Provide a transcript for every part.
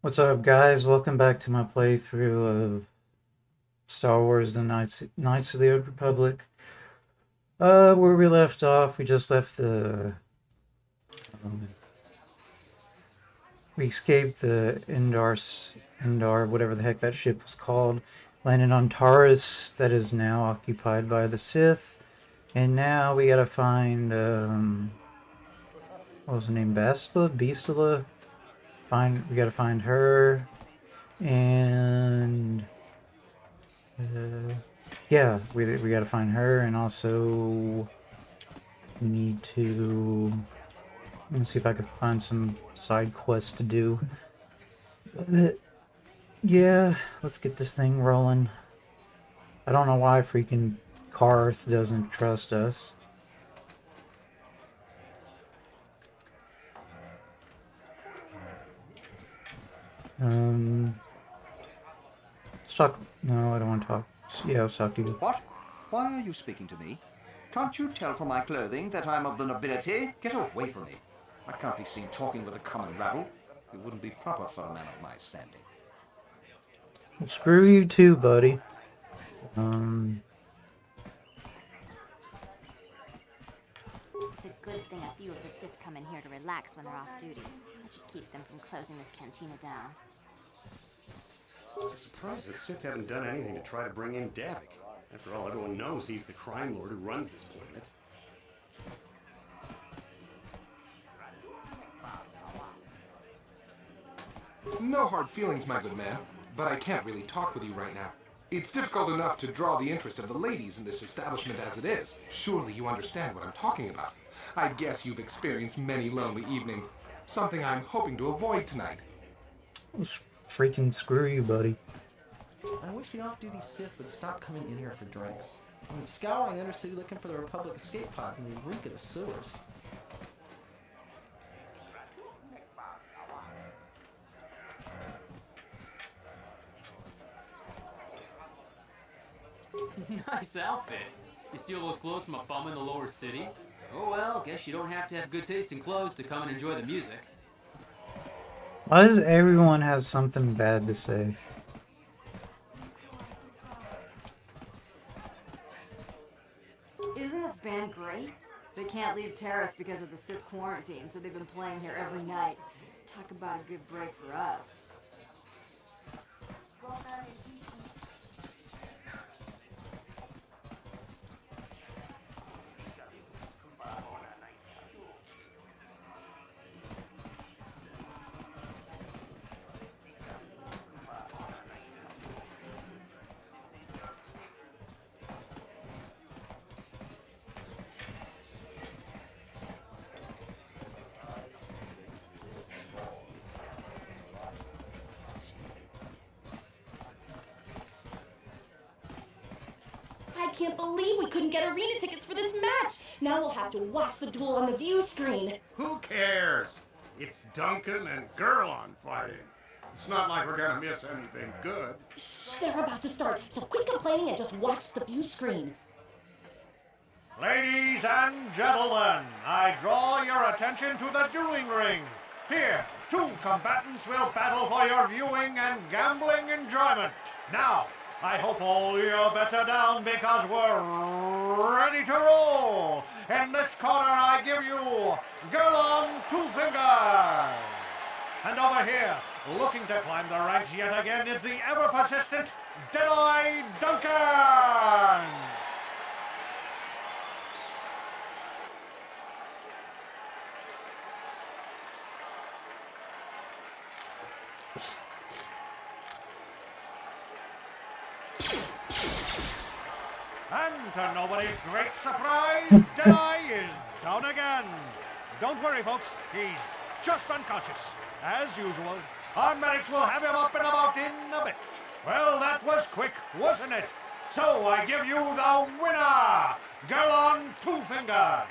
What's up, guys? Welcome back to my playthrough of Star Wars: The Knights of the Old Republic. Where we left off, we just left the. Um, we escaped the Endar, whatever the heck that ship was called, landed on Taurus, that is now occupied by the Sith, and now we gotta find what was her name? Beastila. We gotta find her, and Uh, yeah, we gotta find her, and also we need to. Let me see if I can find some side quests to do. But yeah, let's get this thing rolling. I don't know why freaking Karth doesn't trust us. Um, let's talk. No, I don't want to talk. Yeah, let's talk to you. What? Why are you speaking to me? Can't you tell from my clothing that I'm of the nobility? Get away from me. I can't be seen talking with a common rabble. It wouldn't be proper for a man of my standing. Well, screw you too, buddy. Um, It's a good thing a few of the Sith come in here to relax when they're off duty. That should keep them from closing this cantina down. I'm surprised the Sith haven't done anything to try to bring in Davik. After all, everyone knows he's the crime lord who runs this planet. No hard feelings, my good man, but I can't really talk with you right now. It's difficult enough to draw the interest of the ladies in this establishment as it is. Surely you understand what I'm talking about. I guess you've experienced many lonely evenings, something I'm hoping to avoid tonight. freaking screw you, buddy. I wish the off-duty Sith would stop coming in here for drinks. I'm scouring the inner city looking for the Republic escape pods, and they reek of the sewers. Nice outfit. You steal those clothes from a bum in the lower city? Oh well, guess you don't have to have good taste in clothes to come and enjoy the music. Why does everyone have something bad to say? Isn't this band great? They can't leave Terrace because of the Sith quarantine, so they've been playing here every night. Talk about a good break for us. I can't believe we couldn't get arena tickets for this match. Now we'll have to watch the duel on the view screen. Who cares? It's Duncan and Gurlon fighting. It's not like we're gonna miss anything good. Shh, they're about to start, so quit complaining and just watch the view screen. Ladies and gentlemen, I draw your attention to the dueling ring. Here, two combatants will battle for your viewing and gambling enjoyment. Now, I hope all your bets are down because we're ready to roll. In this corner, I give you Gurlon Two Fingers. And over here, looking to climb the ranks yet again, is the ever-persistent Deadeye Duncan. And to nobody's great surprise, Deadeye is down again. Don't worry, folks. He's just unconscious. As usual, our medics will have him up and about in a bit. Well, that was quick, wasn't it? So I give you the winner, Gurlon Two Fingers.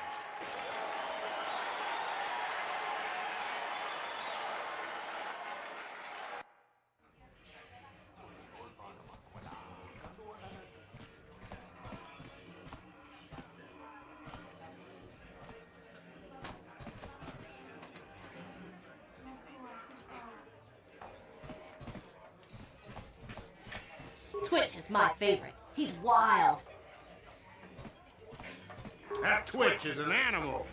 Twitch is my favorite. He's wild. That Twitch is an animal.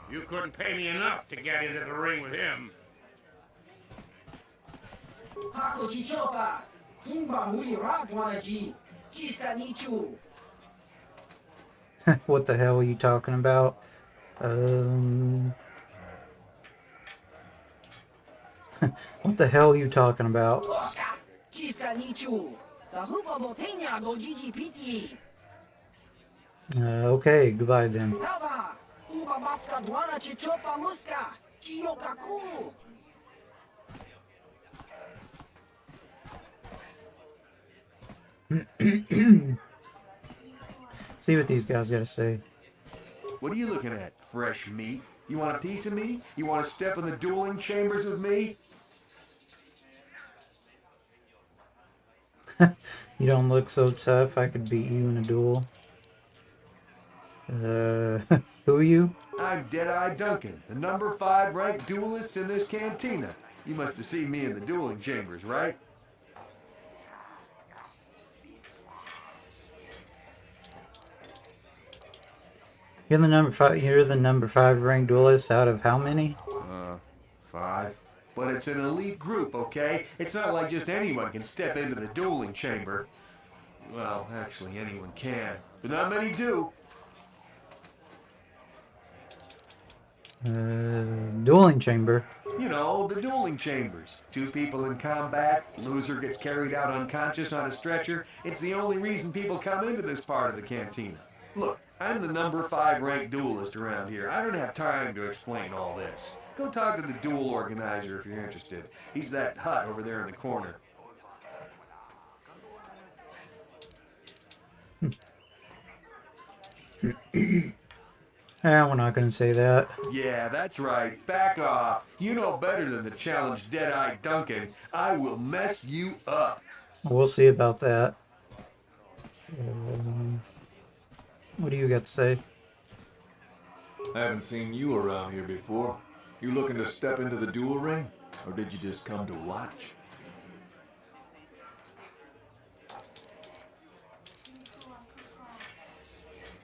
You couldn't pay me enough to get into the ring with him. What the hell are you talking about? What the hell are you talking about? Okay, goodbye then. See what these guys gotta say. What are you looking at, fresh meat? You want a piece of me? You want to step in the dueling chambers with me? You don't look so tough. I could beat you in a duel. Who are you? I'm Deadeye Duncan, the number 5 ranked duelist in this cantina. You must have seen me in the dueling chambers, right? You're the number 5. You're the number 5 ranked duelist out of how many? 5. But it's an elite group, okay? It's not like just anyone can step into the dueling chamber. Well, actually, anyone can, but not many do. Dueling chamber. You know, the dueling chambers. 2 people in combat, loser gets carried out unconscious on a stretcher. It's the only reason people come into this part of the cantina. Look, I'm the number 5 ranked duelist around here. I don't have time to explain all this. Go talk to the duel organizer if you're interested. He's that hut over there in the corner. We're not gonna say that. Yeah, that's right. Back off. You know better than to challenge Deadeye Duncan. I will mess you up. We'll see about that. What do you got to say? I haven't seen you around here before. You looking to step into the duel ring? Or did you just come to watch?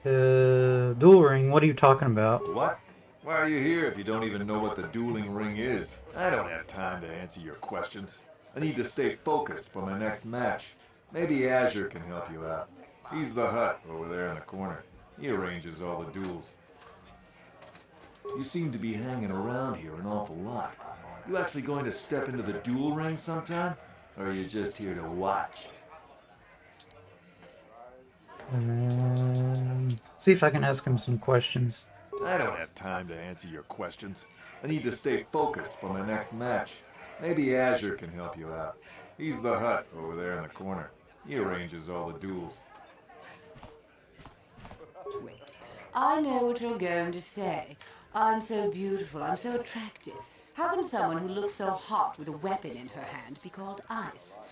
Duel ring? What are you talking about? What? Why are you here if you don't even know what the dueling ring is? I don't have time to answer your questions. I need to stay focused for my next match. Maybe Azure can help you out. He's the hut over there in the corner. He arranges all the duels. You seem to be hanging around here an awful lot. You actually going to step into the duel ring sometime? Or are you just here to watch? See if I can ask him some questions. I don't have time to answer your questions. I need to stay focused for my next match. Maybe Azure can help you out. He's the hut over there in the corner. He arranges all the duels. Wait. I know what you're going to say. I'm so beautiful, I'm so attractive. How can someone who looks so hot with a weapon in her hand be called Ice?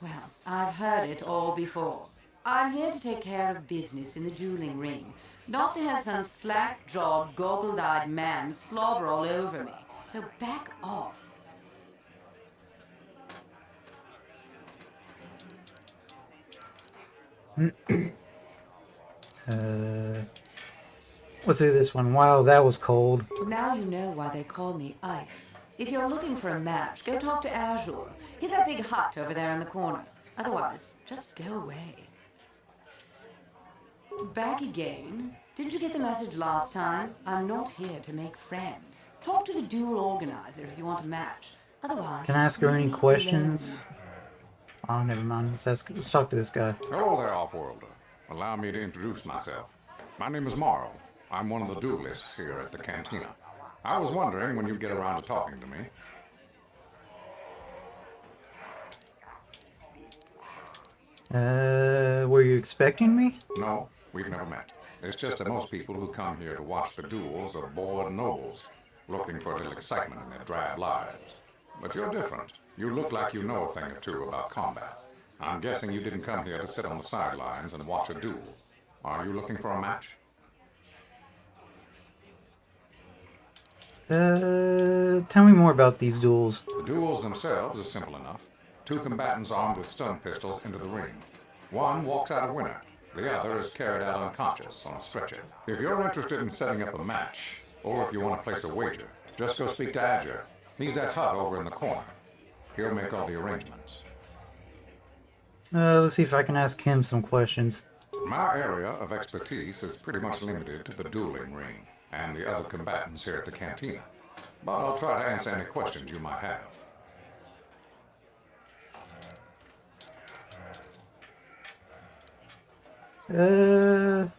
Well, I've heard it all before. I'm here to take care of business in the dueling ring, not to have some slack-jawed, goggle-eyed man slobber all over me. So back off. Let's do this one. Wow, that was cold. Now you know why they call me Ice. If you're looking for a match, go talk to Azure. He's that big hut over there in the corner. Otherwise, just go away. Back again? Didn't you get the message last time? I'm not here to make friends. Talk to the duel organizer if you want a match. Otherwise... Can I ask her any questions? Oh, never mind. Let's talk to this guy. Hello there, Offworlder. Allow me to introduce myself. My name is Morrow. I'm one of the duelists here at the cantina. I was wondering when you'd get around to talking to me. Were you expecting me? No, we've never met. It's just that most people who come here to watch the duels are bored nobles, looking for a little excitement in their drab lives. But you're different. You look like you know a thing or two about combat. I'm guessing you didn't come here to sit on the sidelines and watch a duel. Are you looking for a match? Tell me more about these duels. The duels themselves are simple enough. 2 combatants armed with stun pistols into the ring. One walks out a winner. The other is carried out unconscious on a stretcher. If you're interested in setting up a match, or if you want to place a wager, just go speak to Adger. He's that hut over in the corner. He'll make all the arrangements. Let's see if I can ask him some questions. My area of expertise is pretty much limited to the dueling ring and the other combatants here at the cantina. But I'll try to answer any questions you might have. Let's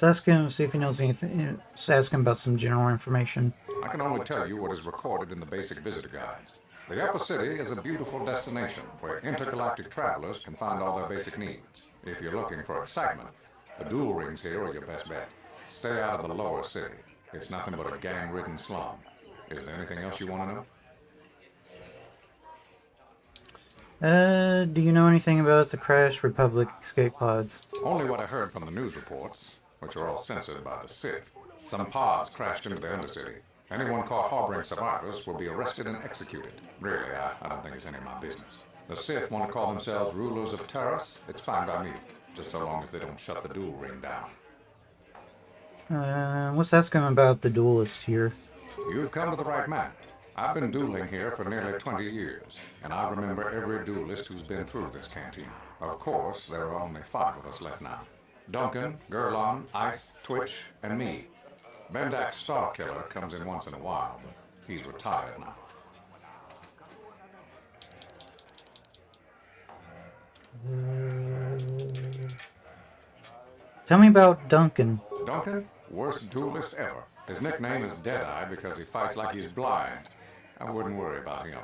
ask him, see if he knows anything. Let's ask him about some general information. I can only tell you what is recorded in the basic visitor guides. The Upper City is a beautiful destination where intergalactic travelers can find all their basic needs. If you're looking for excitement, the duel rings here are your best bet. Stay out of the Lower City. It's nothing but a gang-ridden slum. Is there anything else you want to know? Do you know anything about the Crash Republic escape pods? Only what I heard from the news reports, which are all censored by the Sith. Some pods crashed into the Undercity. Anyone caught harboring survivors will be arrested and executed. Really, I don't think it's any of my business. The Sith want to call themselves rulers of Taris. It's fine by me, just so long as they don't shut the duel ring down. Let's ask him about the duelists here. You've come to the right man. I've been dueling here for nearly 20 years, and I remember every duelist who's been through this cantina. Of course, there are only 5 of us left now. Duncan, Gurlon, Ice, Twitch, and me. Bendak Starkiller comes in once in a while, but he's retired now. Tell me about Duncan. Duncan? Worst duelist ever. His nickname is Deadeye because he fights like he's blind. I wouldn't worry about him.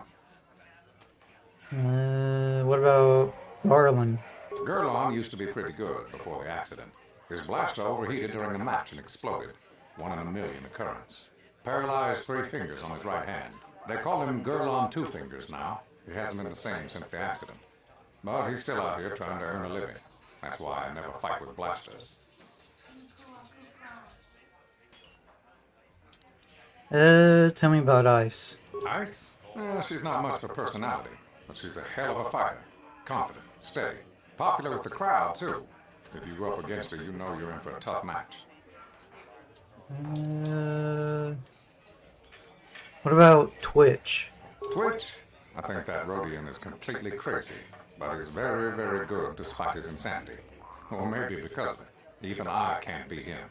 What about Garland? Gurlon used to be pretty good before the accident. His blaster overheated during a match and exploded. 1 in a million occurrence. Paralyzed 3 fingers on his right hand. They call him Gurlon Two Fingers now. He hasn't been the same since the accident. But he's still out here trying to earn a living. That's why I never fight with blasters. Tell me about Ice. Ice? She's not much of a personality, but she's a hell of a fighter. Confident, steady, popular with the crowd, too. If you go up against her, you know you're in for a tough match. What about Twitch? Twitch? I think that Rodian is completely crazy, but he's very, very good despite his insanity. Or maybe because of it. Even I can't beat him.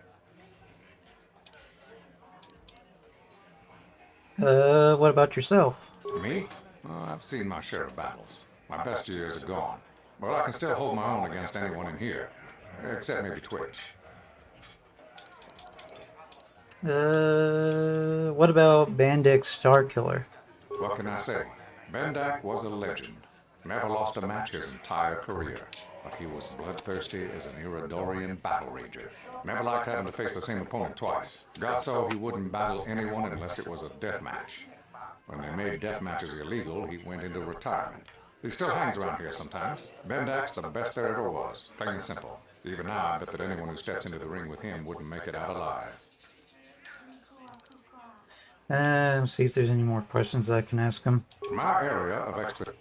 What about yourself? Me? I've seen my share of battles. My best years are gone. But I can still hold my own against anyone in here. Except maybe Twitch. What about Bendak Starkiller? What can I say? Bendak was a legend. Never lost a match his entire career. But he was bloodthirsty as an Iridorian battle rager. Never liked having to face the same opponent twice. Got so he wouldn't battle anyone unless it was a death match. When they made death matches illegal, he went into retirement. He still hangs around here sometimes. Bendak's the best there ever was. Plain and simple. Even now, I bet that anyone who steps into the ring with him wouldn't make it out alive. Let's see if there's any more questions I can ask him. My area of expertise.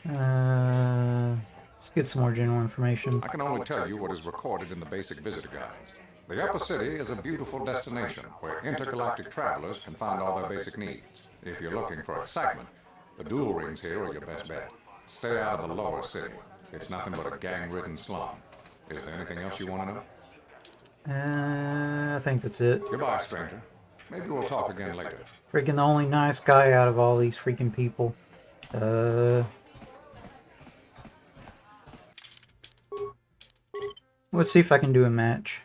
Let's get some more general information. I can only tell you what is recorded in the basic visitor guides. The Upper City is a beautiful destination where intergalactic travelers can find all their basic needs. If you're looking for excitement, the duel rings here are your best bet. Stay out of the Lower City. It's nothing but a gang-ridden slum. Is there anything else you want to know? I think that's it. Goodbye, stranger. Maybe we'll talk again later. Freaking the only nice guy out of all these freaking people. Let's see if I can do a match.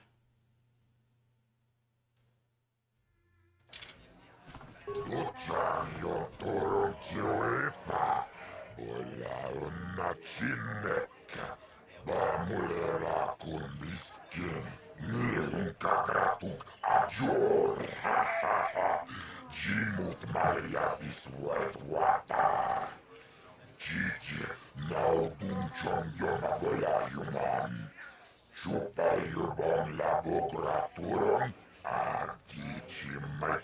Chupayubong labokraturon. Artichimay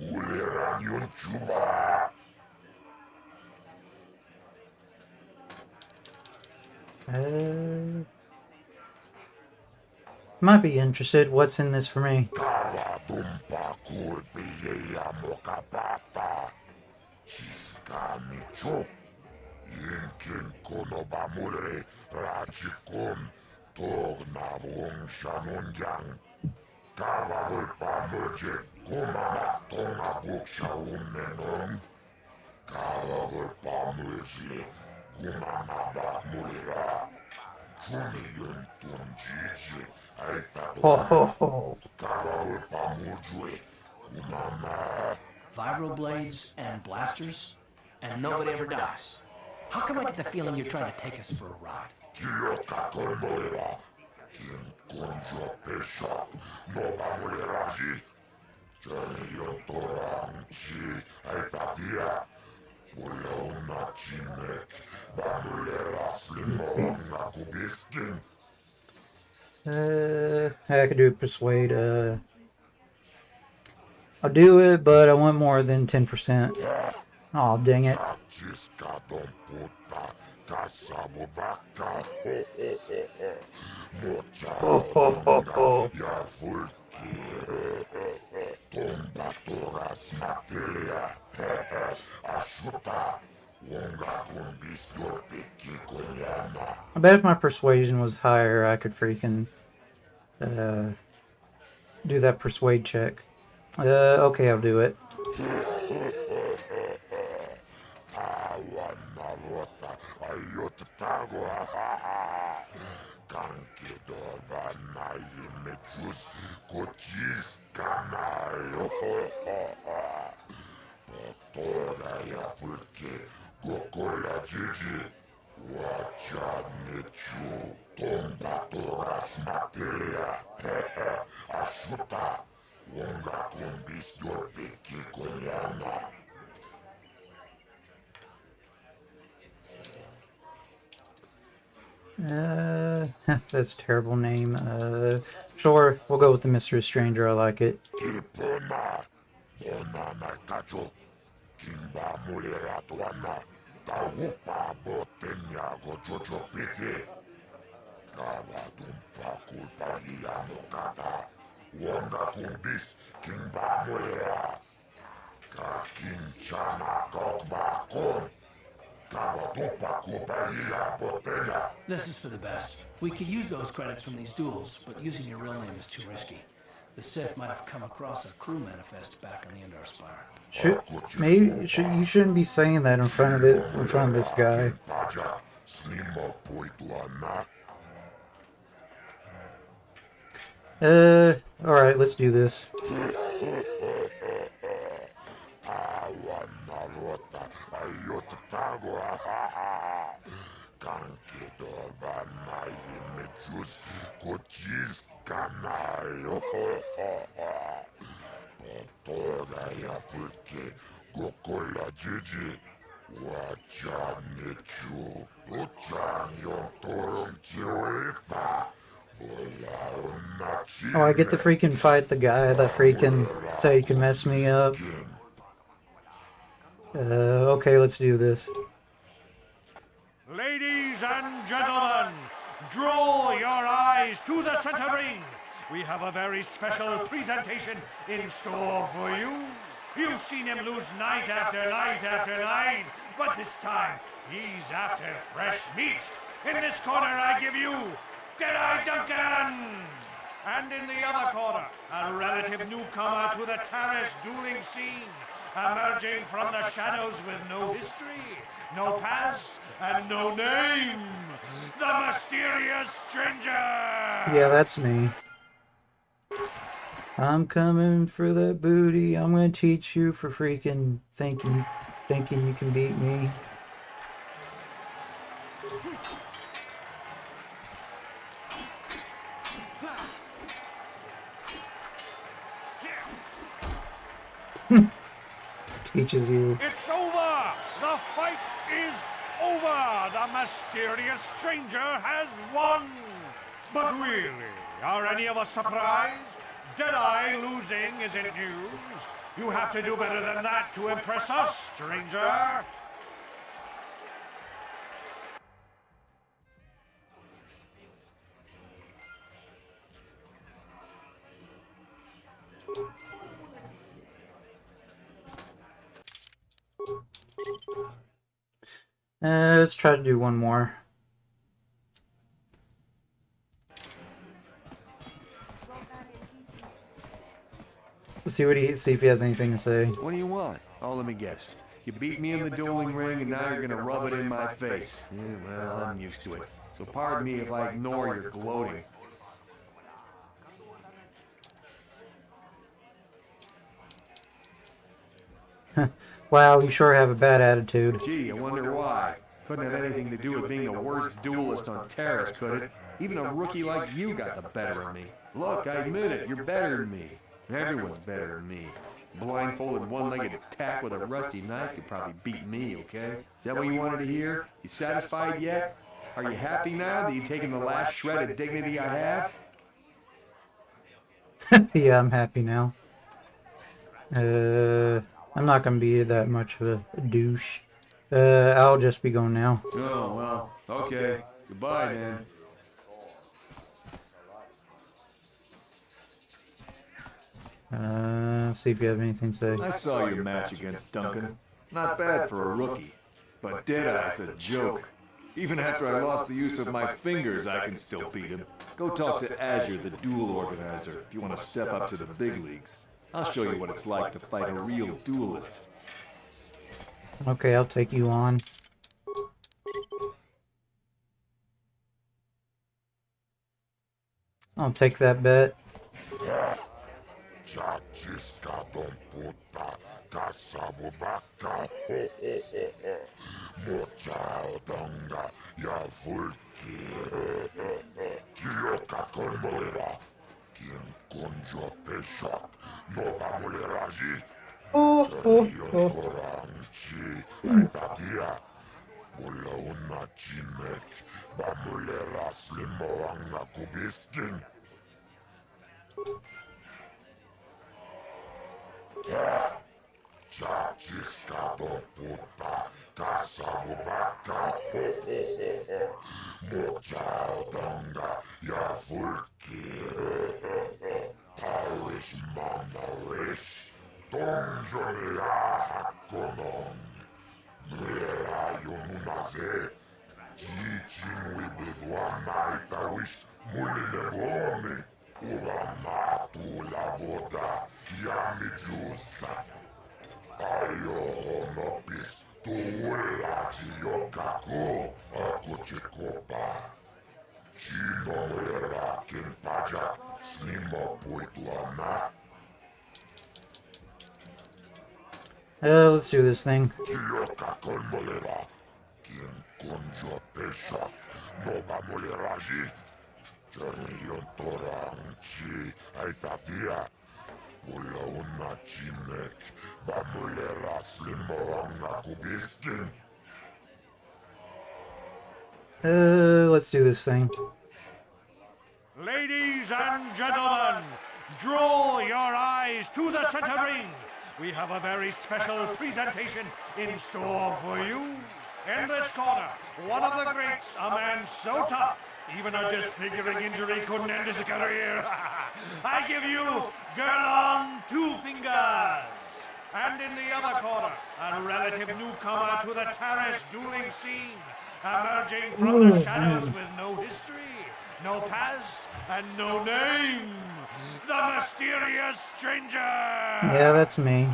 muliran yung chuba. Might be interested. What's in this for me? Kawadumpa kurbiya mokapata. Chiskamicho. Yinkin kono bamure rajikon. Tognabung shanunjang. Kawawul pamurje kumama tonga buksha unnenon. Kawawul pamurje kumama bakmurira. Chumiyun tunjije. Ho ho ho. Kawawul pamurjwe kumama. Vibroblades and blasters, and nobody ever dies. How come I get the feeling you're trying to take us for a ride? Kiyoka kolmoira. Kin konjo pesha. Nova muleraji. Chaniyon toranchi. Aitatia. Pulauna chinek. Bamulera slimo na kubiskin. I could do persuade. I'll do it, but I want more than 10%. Oh, dang it. Ho ho ho ho. I bet if my persuasion was higher, I could freaking do that persuade check. Okay, I'll do it. That's a terrible name. Sure, we'll go with the Mystery Stranger. I like it. This is for the best. We could use those credits from these duels, but using your real name is too risky. The Sith might have come across a crew manifest back on the Endar Spire. You shouldn't be saying that in front of this guy. Alright, let's do this. Oh, I get to freaking fight the guy that freaking said he can mess me up. Okay, let's do this. Ladies and gentlemen, draw your eyes to the center ring. We have a very special presentation in store for you. You've seen him lose night after night after night, but this time he's after fresh meat. In this corner, I give you Deadeye Duncan! And in the other corner, a relative newcomer to the Taris dueling scene, emerging from the shadows with no history, no past, and no name, the Mysterious Stranger! Yeah, that's me. I'm coming for that booty. I'm gonna teach you for freaking thinking you can beat me. Teaches you. It's over! The fight is over! The Mysterious Stranger has won! But really, are any of us surprised? Deadeye losing isn't news. You have to do better than that to impress us, stranger. Let's try to do one more. See if he has anything to say. What do you want? Oh, let me guess. You beat me in the dueling ring and now you're gonna rub it in my face. Yeah, well, I'm used to it. So pardon me if I ignore your gloating. Wow, you sure have a bad attitude. Gee, I wonder why. Couldn't have anything to do with being the worst duelist on Terrace, could it? Even a rookie like you got the better of me. Look, I admit it, you're better than me. Everyone's better than me. Blindfolded, one-legged tack with a rusty knife could probably beat me, okay? Is that what you wanted to hear? You satisfied yet? Are you happy now that you've taken the last shred of dignity I have? Yeah, I'm happy now. I'm not gonna be that much of a douche. I'll just be going now. Oh, well, okay. Goodbye, then. See if you have anything to say. I saw your match against Duncan. Not bad for a rookie. But Deadeye's a joke. Even after I lost the use of my fingers, I can still beat him. Go talk to Azure, the duel organizer, if you want to step up to the big leagues. I'll show you what it's like to fight a real duelist. Okay, I'll take you on. I'll take that bet. Let's do this thing. Let's do this thing. Ladies and gentlemen, draw your eyes to the center ring. We have a very special presentation in store for you. In this corner, one of the greats, a man so tough, even a disfiguring injury couldn't end his career. I give you Gerlon Two Fingers. And in the other corner, a relative newcomer to the Terrace dueling scene, emerging from the shadows with no history, no past, and no name. The mysterious stranger! Yeah, that's me.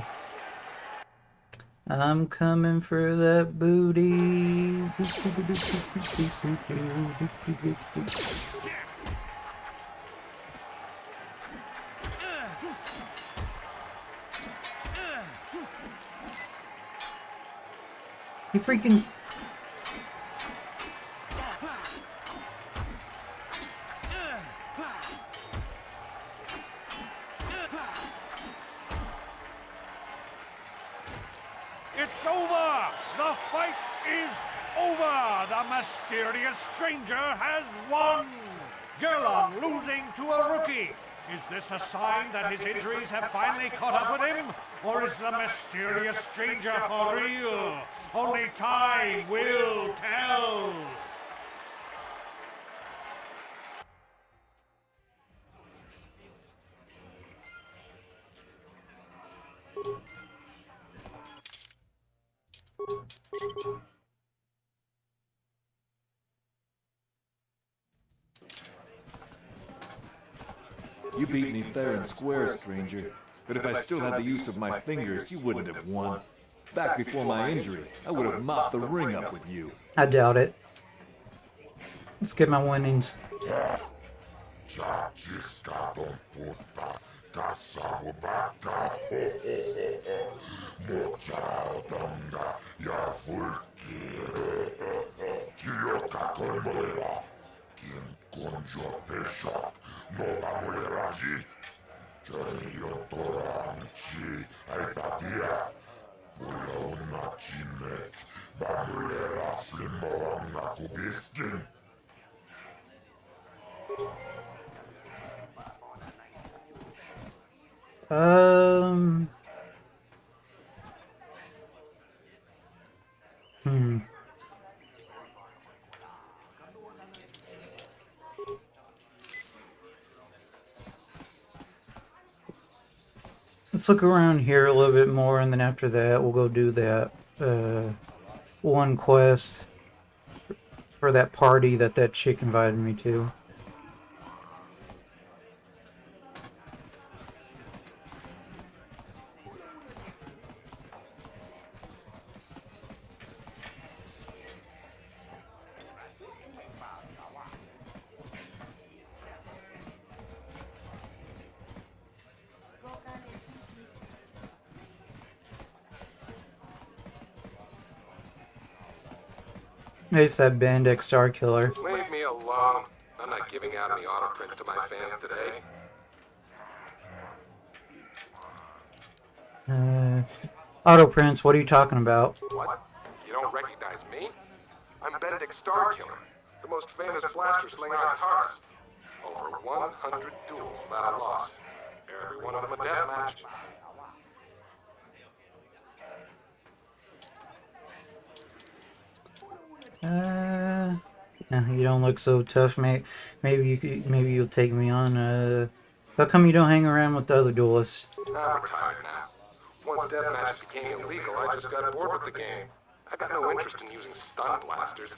I'm coming for that booty. You freaking... It's over! The fight is over! The mysterious stranger has won! Gerlon losing to a rookie. Is this a sign that his injuries have finally caught up with him? Or is the mysterious stranger for real? Only time will tell. You beat me fair and square, stranger. But if I still had the use of my fingers, you wouldn't have won. Back before my injury, I would have mopped the ring up with you. I doubt it. Let's get my winnings. Hmm. Let's look around here a little bit more, and then after that, we'll go do that one quest for that party that chick invited me to. It's that Bandek Star Killer. Leave me alone. I'm not giving out any auto prints to my fans today. Auto prints, what are you talking about? What? You don't recognize me? I'm Benedict Starkiller, the most famous blaster slinger on Taurus. Over 100 duels without a loss. Every one of them a death match. You don't look so tough, mate. Maybe you'll take me on. How come you don't hang around with the other duelists? I'm retired now. Once deathmatch became illegal, I just got bored with the game. I got no interest in using stun blasters.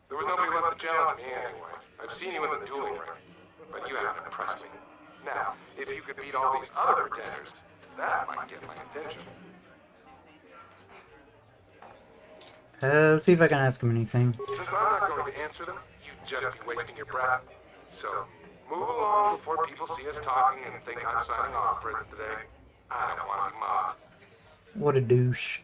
There was nobody left to challenge me anyway. I've seen you in the dueling ring, but you haven't impressed me. Now, if you could beat all these other pretenders, that might get my attention. Let's see if I can ask him anything. Since I'm not going to answer them, you'd just be wasting your breath. So, move along before people see us talking and think I'm signing off for it today. I don't want to be mobbed. What a douche.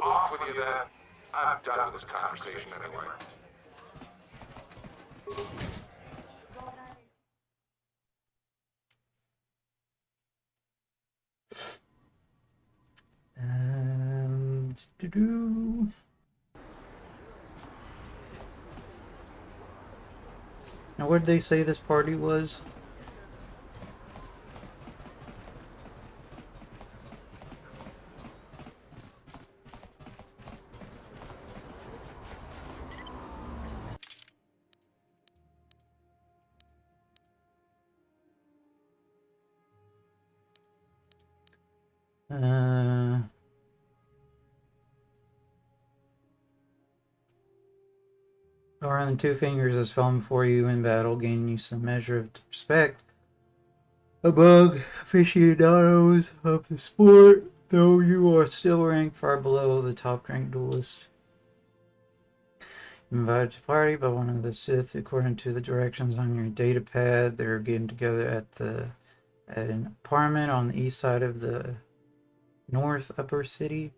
Off with you then. I'm done with this conversation anyway. Now, where did they say this party was? Around 2 fingers has fallen before you in battle, gaining you some measure of respect among aficionados of the sport, though you are still ranked far below the top ranked duelist. Invited to party by one of the Sith according to the directions on your data pad. They're getting together at an apartment on the east side of the North Upper City.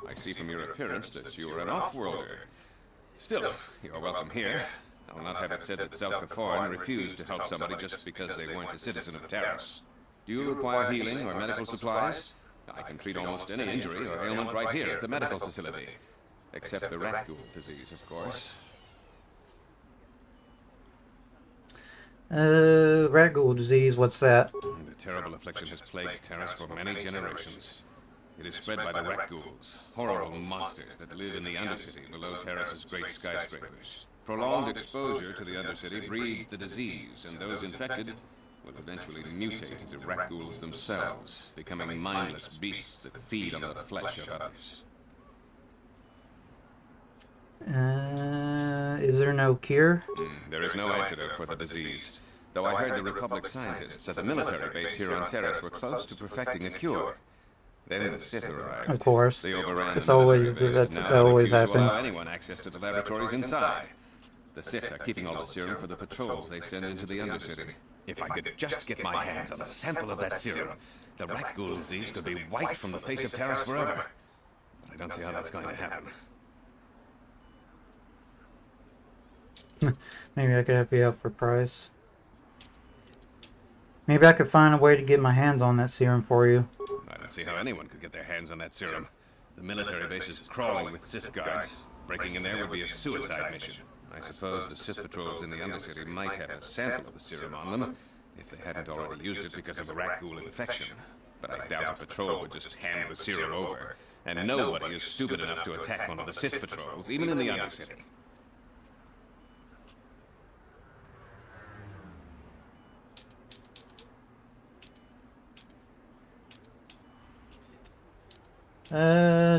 I see from your appearance that you are an off-worlder. Still, you are welcome here. I will not have it said that Zelka refused to help somebody just because they weren't a citizen of Terrace. Do you require healing or medical supplies? I can treat almost any injury or ailment right here at the medical facility. Except the rat ghoul disease, of course. Rat ghoul disease, what's that? The terrible affliction has plagued Terrace for many generations. It is spread by the rat ghouls, horrible monsters that live in the Undercity below Terrace's great skyscrapers. Prolonged exposure to the Undercity breeds the disease, and those infected will eventually mutate into rat ghouls themselves, becoming mindless beasts that feed on the flesh of others. Is there no cure? There is no antidote for the disease, though I heard the Republic scientists at the military base here on Terrace were close to perfecting a cure. Then the Sith arrived. Of course. They overran It's the always military base, that now always refuse to happens. allow anyone access to the laboratories inside. The Sith are keeping all the serum for the patrols they send into the Undercity. If I could just get my hands on a sample of that serum, the rat ghoul disease could be wiped from the face of Terrace forever. But I don't see how that's going to happen. Maybe I could help you out for a price. Maybe I could find a way to get my hands on that serum for you. I don't see how anyone could get their hands on that serum. The military base is crawling with Sith guards. Breaking in there would be a suicide mission. I suppose the Sith patrols in the Undercity might have a sample of the serum on them, if they hadn't already used it because of a rat ghoul infection. But I doubt a patrol would just hand the serum over. And nobody is stupid enough to attack one of the Sith patrols, even in the Undercity.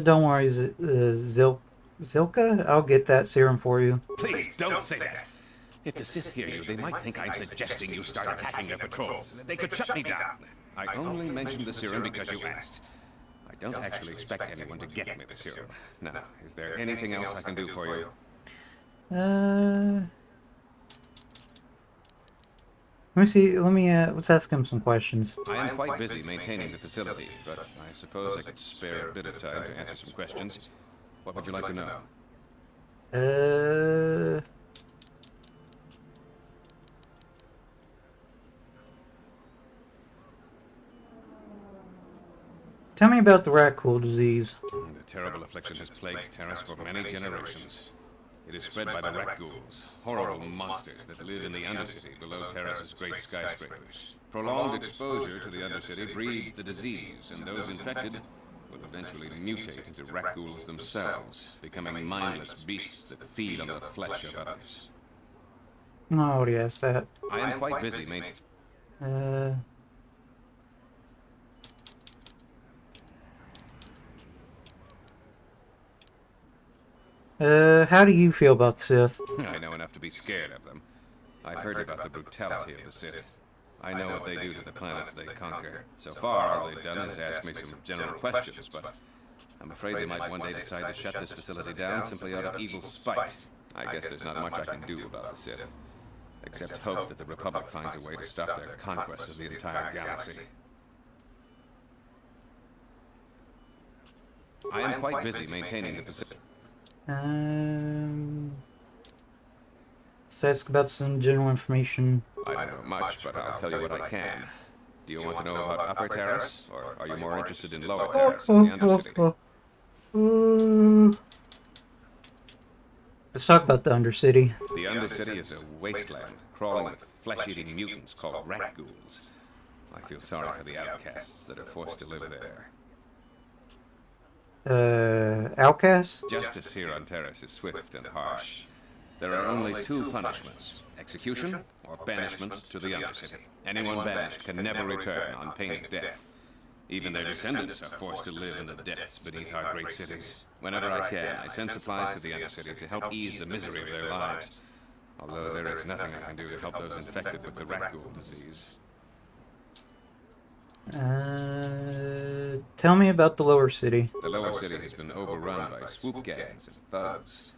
Don't worry, Zilka? I'll get that serum for you. Please, don't say that. If the Sith hear you, they might think I'm suggesting you start attacking their patrols. They could shut me down. I only mentioned the serum because you asked. I don't actually expect anyone to get me the serum. Now, is there anything else I can do for you? Let me see, let's ask him some questions. I am quite busy maintaining the facility, but I suppose I could spare a bit of time to answer some questions. What would you like to know? Tell me about the rat ghoul disease. The terrible affliction has plagued Terrace for many generations. It is spread by the rat ghouls, horrible monsters that live in the Undercity below Terrace's great skyscrapers. Prolonged exposure to the Undercity breeds the disease, and those infected will eventually mutate into rat ghouls themselves, becoming mindless beasts that feed on the flesh of others. No, I already asked that. I am quite busy maintaining. How do you feel about Sith? I know enough to be scared of them. I've heard about the brutality of the Sith. I know what they do to the planets they conquer. So far, all they've done is ask me some general questions, but I'm afraid they might one day decide to shut this facility down simply out of evil spite. I guess there's not much I can do about the Sith, except hope that the Republic finds a way to stop their conquest of the entire galaxy. I am quite busy maintaining the facility. Let's ask about some general information. I don't know much, but I'll tell you what I can. Do you want to know about Upper Terrace, or are you more interested in Lower Terrace and the Undercity? Let's talk about the Undercity. The Undercity is a wasteland crawling with flesh-eating mutants called rat ghouls. I feel sorry for the outcasts that are forced to live there. Outcasts? Justice here on Terrace is swift and harsh. There are only two punishments: execution or banishment to the Undercity. Anyone banished can never return on pain of death. Even their descendants are forced to live in the depths beneath our great cities. Whenever I can, I send supplies to the Undercity to help ease the misery of their lives. Although there is nothing I can do to help those infected with the rat ghoul disease. Tell me about the Lower City. The Lower City has been overrun by swoop gangs and thugs.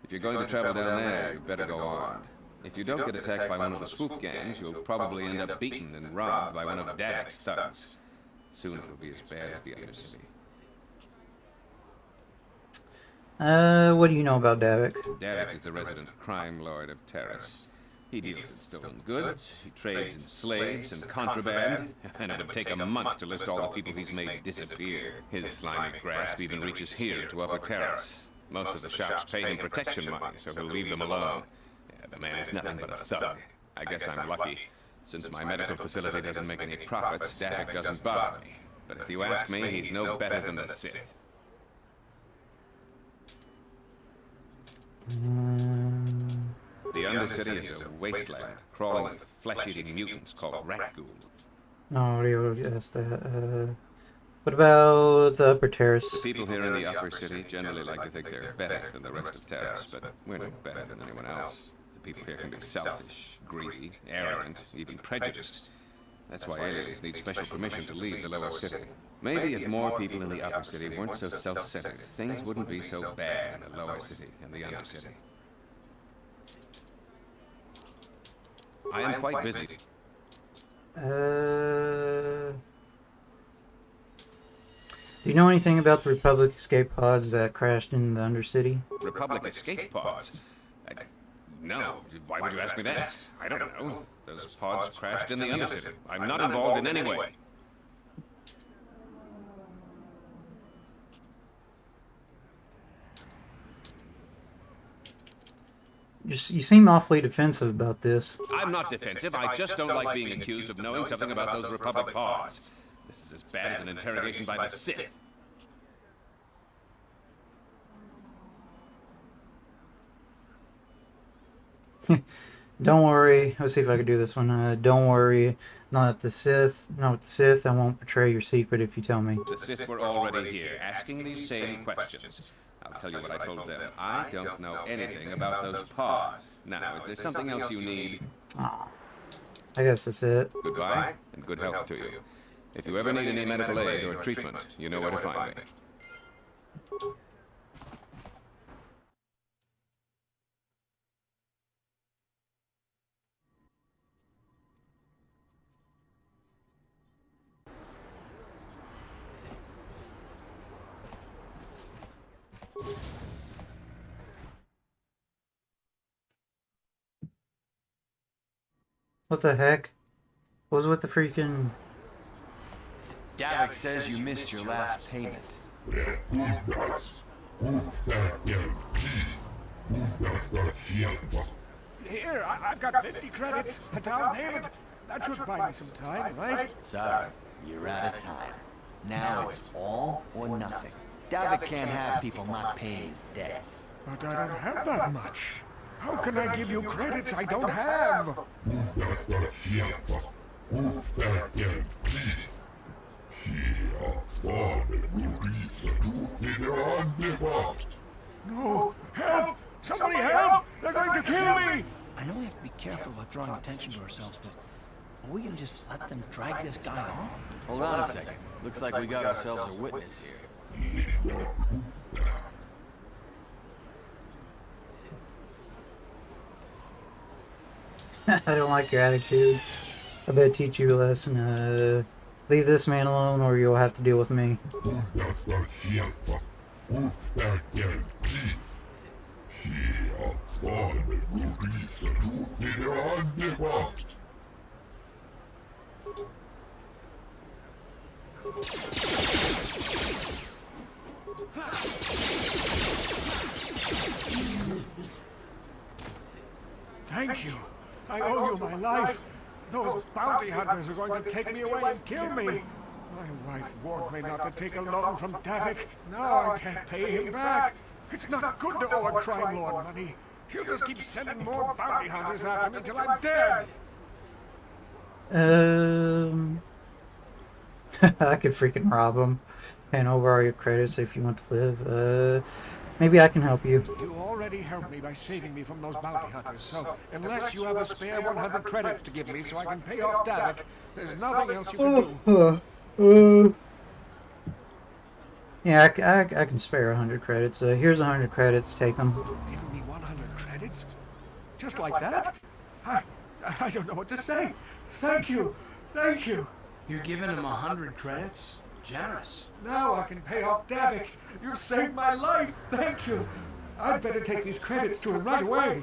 If you're going to travel down there, you better go armed. If you don't get attacked by one of the swoop gangs, you'll probably end up beaten and robbed by one of Davic's thugs. Soon it will be as bad as the Undercity. What do you know about Davik? Davik is the resident crime lord of Terrace. He deals in stolen goods, he trades in slaves and contraband, and it would take a month to list all the people he's made disappear. His slimy grasp even reaches here to Upper Terrace. Most of the shops pay him protection money, so he'll leave them alone. Yeah, the man is nothing but a thug. I guess I'm lucky. Since my medical facility doesn't make any profits, Davik doesn't bother me. But if you ask me, he's no better than the Sith. The Undercity is a wasteland, crawling with flesh-eating mutants called rat ghouls. Oh, I already asked that. What about the Upper Terrace? People here in the Upper City generally like to think they're better than the rest of Terrace, but we're no better than anyone else. The people here can be selfish, greedy, arrogant, even prejudiced. That's why aliens need special permission to leave the Lower City. Maybe if more people in the Upper City weren't so self-centered, things wouldn't be so bad in the Lower City and the Undercity. I am quite busy. Do you know anything about the Republic escape pods that crashed in the Undercity? Republic escape pods? No. Why would you ask me that? I don't know. Those pods crashed in the Undercity. I'm not involved in any way. You seem awfully defensive about this. I'm not defensive. I just don't like being accused of knowing something about those Republic pods. This is as bad as an interrogation by the Sith. Don't worry. Let's see if I can do this one. Don't worry. Not the Sith. Not the Sith. I won't betray your secret if you tell me. The Sith were already here, asking these same questions. I'll tell you what I told them. I don't know anything about those pods. Now, is there something else you need? Oh, I guess that's it. Goodbye, and good health to you. If you ever need any medical aid or treatment, you know where to find me. What the heck? What was with the freaking... Davik says you missed your last payment. Here, I've got 50 credits, a down payment. That should buy me some time, right? Sorry, you're out of time. Now it's all or nothing. Davik can't have people not paying his debts. But I don't have that much. How can I give you credits I don't have? No! Help! Somebody help! They're going to kill me! I know we have to be careful about drawing attention to ourselves, but are we gonna just let them drag this guy off? Hold on a second. Looks like we got ourselves a witness here. I don't like your attitude. I better teach you a lesson. Leave this man alone or you'll have to deal with me. Thank you. I owe you my life. Those bounty hunters are going to take me away and kill me. My wife warned me not to take a loan from Davik. Now I can't pay him back. It's not good to owe a crime lord money. He'll just keep sending more bounty hunters after me until I'm dead. I could freaking rob him. Hand over all your credits if you want to live. Maybe I can help you. You already helped me by saving me from those bounty hunters, so unless you have a spare 100 credits to give me so I can pay off Davik, there's nothing else you can do. Yeah, I can spare 100 credits. Here's 100 credits. Take them. Giving me 100 credits? Just like that? I don't know what to say. Thank you. Thank you. You're giving him 100 credits? Generous. Now I can pay off Davik. You've saved my life. Thank you. I'd better take these credits to him right away.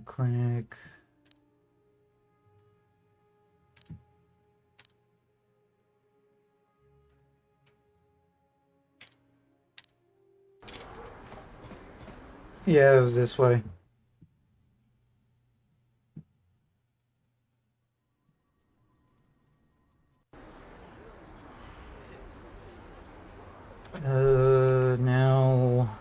Clinic. Yeah, it was this way. Now...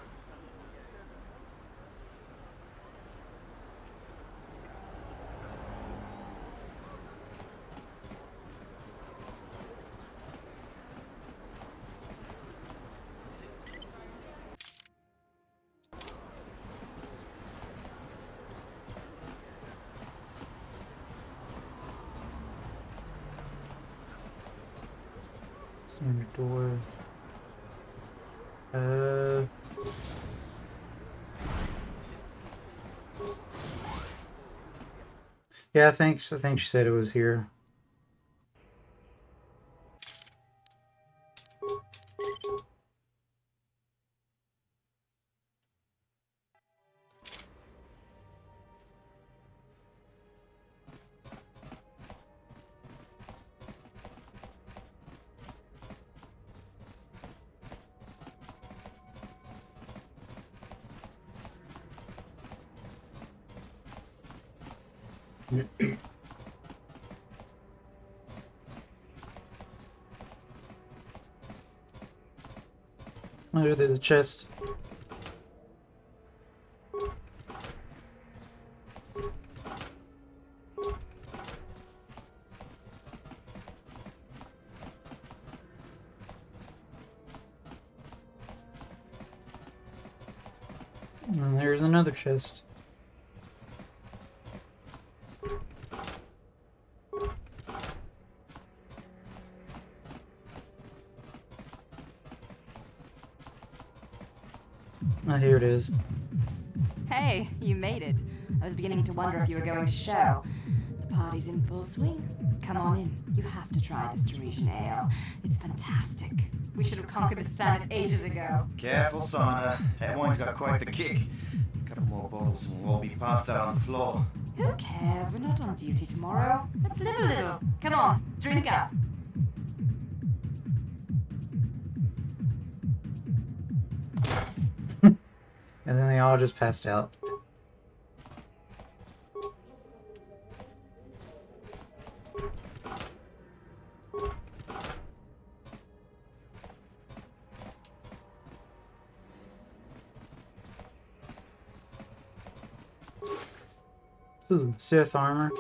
Standard door. Yeah, I think she said it was here. Oh, there's a chest. And there's another chest. Oh, here it is. Hey, you made it. I was beginning to wonder if you were going to show. The party's in full swing. Come on in. You have to try this Teresian ale. It's fantastic. We should have conquered this planet ages ago. Careful, Sana. That wine's got quite the kick. A couple more bottles and we'll all be passed out on the floor. Who cares? We're not on duty tomorrow. Let's live a little. Come on, drink up. And then they all just passed out. Ooh, Sith armor.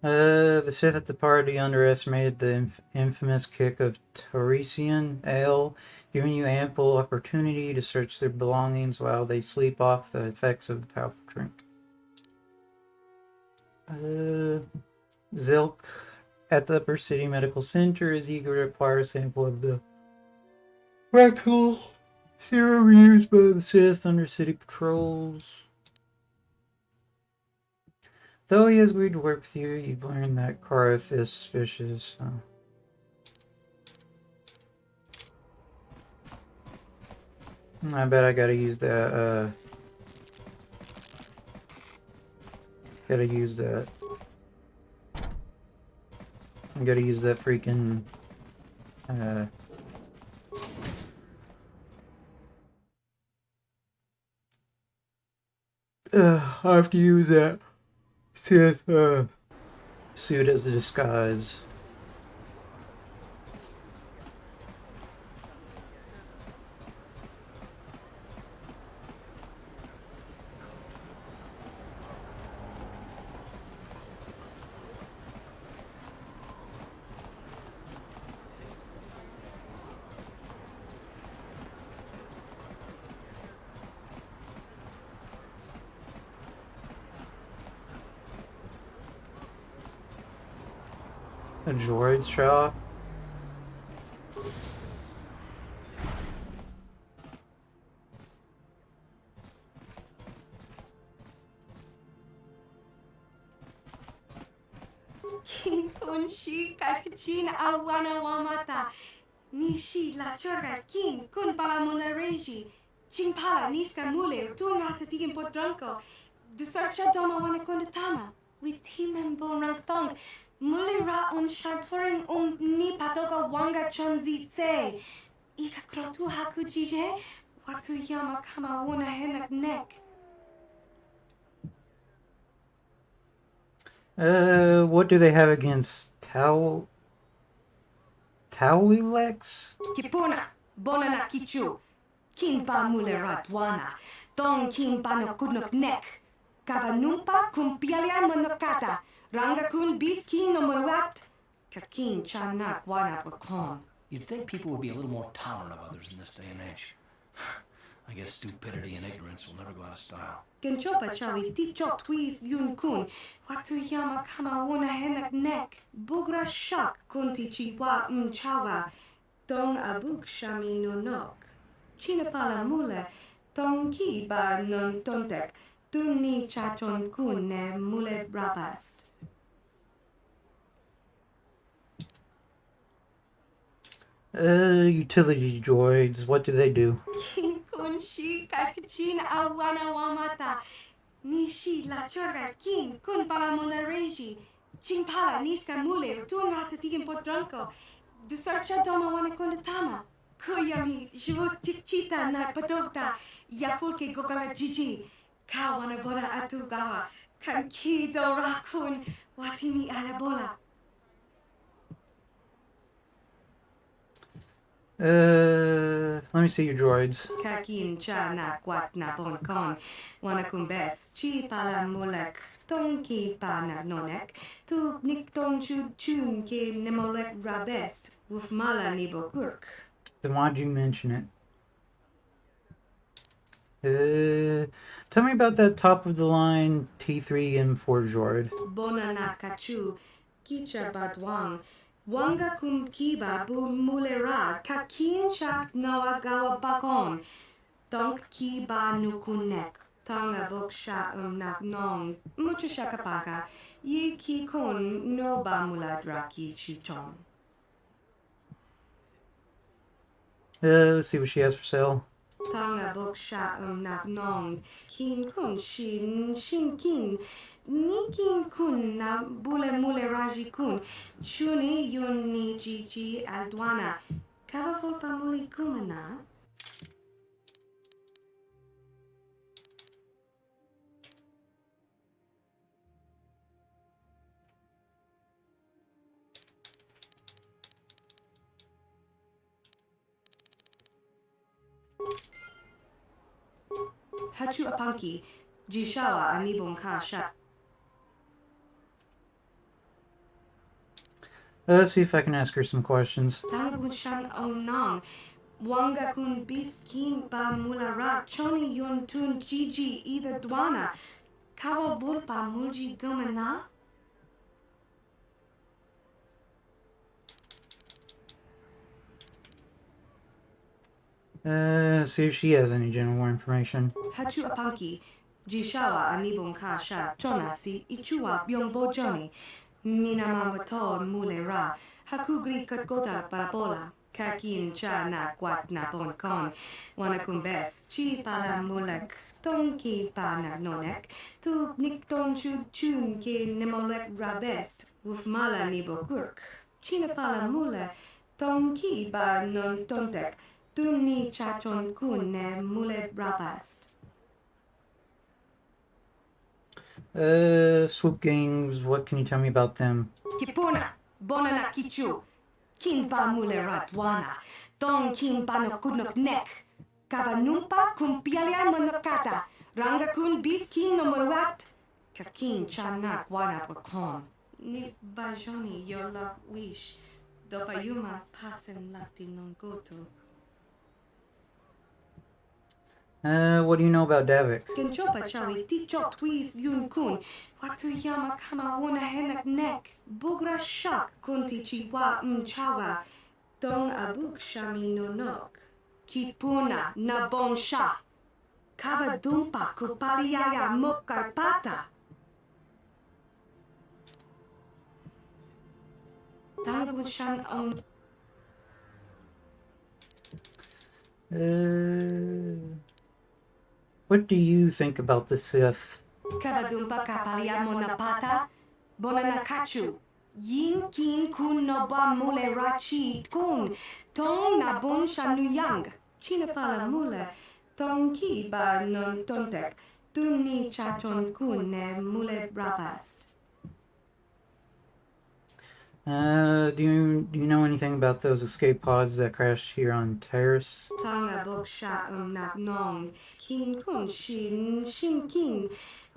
The Sith at the party underestimated the infamous kick of Teresian ale, giving you ample opportunity to search their belongings while they sleep off the effects of the powerful drink. Zilk at the Upper City Medical Center is eager to acquire a sample of the rectal serum used by the Sith under city patrols. Though he has agreed to work with you, you've learned that Karth is suspicious. I bet I gotta use that, gotta use that. I gotta use that freaking, I have to use that Sith suit as a disguise. A droid shop. King Kun Shi Kakachin Awana Wamata. Nishi La Chorga King Kun Palamuna Reji. Chimpala Niska Mule Tunrata Tigin Podranko. Dusarcha Doma Wanakondatama. With Tim and Bon Rangtong. Mule Ra on Shantorin Ni Patoka Wanga Chonzi Tse. Ika Krotu Hakujije. Watu Yama Kama Wuna Henak Neck. What do they have against Tawilex? Kipuna, Bonana Kichu, Kimpa Mulera Dwana, Don Kimpa no Kudnok Neck, Kavanumpa Kumpialia Monokata, Rangakun Biskin no Murat, Kakin Chana Guana Wakon. You'd think people would be a little more tolerant of others in this day and age. I guess stupidity and ignorance will never go out of style. Genchopa Chawi, Tichop Tweez Yun Kun, Watu Yama Kama Wuna Henak Neck, Bugra Shak Kunti Chiwa Mchawa, Don Abuk Shami no Nok, Chinapala Mule, Don Ki Ba Non Tontek, Dunni Chaton Kun ne Mule Rabast. Utility droids, what do they do? Kun Shi Kakachin Awana Wamata, Nishi La Chorga King Kun Palamona Reji, Chimpala Niska Mule, Tunrata Tigin Podranko, Dusarcha Doma Wanakondatama, Kuyami, Jut Chichita Na Patokta, Yafulke Gokala Jiji, Kawana Bola Atugawa, Kanki Dorakun, Watimi Alabola. Let me see your droids. Kakin cha na kwat na bon kon, wanakumbes, chi pala mulek, tonki pa na nonek, tu nik ton chun ke nemolek rabest, wuf mala ni bokurk. Then why'd you mention it? Tell me about that top of the line T3 M4 droid. Bona na kachu, kicha badwang, Wanga kum kiba bu mulera kakin chak noa gawa bakon. Donk kiba nukunek. Tanga boksha nak nong. Mucho shakapaka. Ye ki kon no ba muladra ki chichon. Let's see what she has for sale. Tanga boksha nak nong. Kin kun shin kin. Nikin kun na bule mule raji kun. Chuni yun ni jiji aldwana. Kava volpa muli kumana. Hachu apanki. Jishawa anibon ka shat. Let's see if I can ask her some questions. Tanabun shan onang. Wanga kun biskin ba mulara. Choni yun tun jiji either dwana. Kava volpa mulji gumana. See if she has any general information. Hachu apanki. Jishawa anibon ka shat. Chona si ichua byongbo joni. Mina mambato mule ra. Hakugri kakota parabola. Kakin cha na kwat na bon kon. Wanakumbes. Chi pala mulek. Tonki pa na nonek. Tu nik ton chun ke nemolek rabest. Wuf mala ni bokurk. China pala mule. Tonki ba non tontek. Tunni chachon kun ne mule rabast. Swoop Games, what can you tell me about them? Kipuna, bonana kichu, kimpa mule ratwana, don kimpa no kudnok nek, kavanumpa kumpialia monokata, ranga kun biskin no morat, kakin chanak wana wakon. Ni bajoni yola wish, dopayuma pasen lapti non goto. What do you know about Davik? Kenchopa chawi ti chok twis yun kun. Watu yama kama wona henak nek. Bugra shak kunti chiwa mchawa. Dong abuk shami no nok. Kipuna na bon sha. Kava dumpa kupaliaya mokarpata. Talabun shan on. What do you think about the Sith? Kavadumpa kapalia monapata, bonanakachu. Yin kin kun noba mule rachi kun. Tong nabun shanuyang. Chinapala mule. Tong ki ba non tontek. Tuni chachon kun ne mule rapast. Do you know anything about those escape pods that crashed here on Terrace? Tanga boksha nak nong. Kin kun shin kin.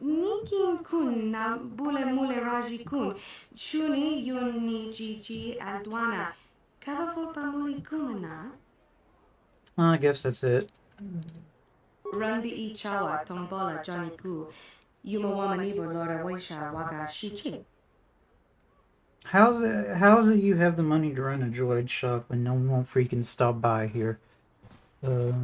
Ni kin kun na bule mule raji kun. Shuni yun ni jiji aldwana. Kava volpa muli kumana. I guess that's it. Rundi I chawa tombola Johnny Ku. Yuma wamanibo lora waisha waga shichi. How's it you have the money to run a droid shop when no one won't freaking stop by here? What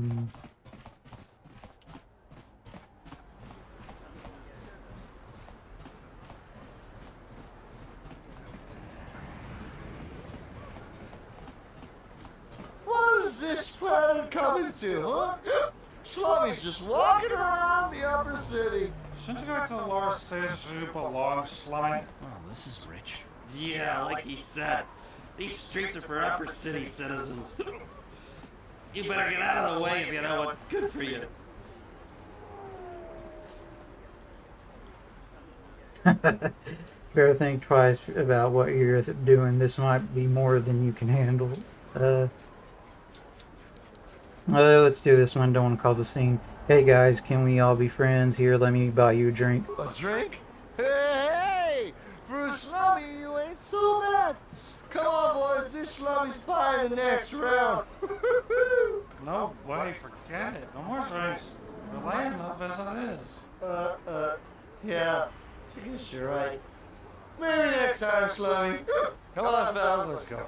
is this planet coming to, huh? Slummy's just walking around the upper city. Shouldn't you go to Lord says you belong, Slummy? Oh, this is rich. Yeah, like he said. These streets are for upper city citizens. You better get out of the way if you know what's good for you. Better think twice about what you're doing. This might be more than you can handle. Let's do this one. Don't want to cause a scene. Hey guys, can we all be friends? Here, let me buy you a drink. A drink? Hey! For a slummy, you ain't so bad. Come on, boys. This slummy's buying the next round. No way, forget it. No more drinks. We're late enough as it is. Yeah. I guess you're right. Maybe next time, slummy. Come on, fellas, let's go.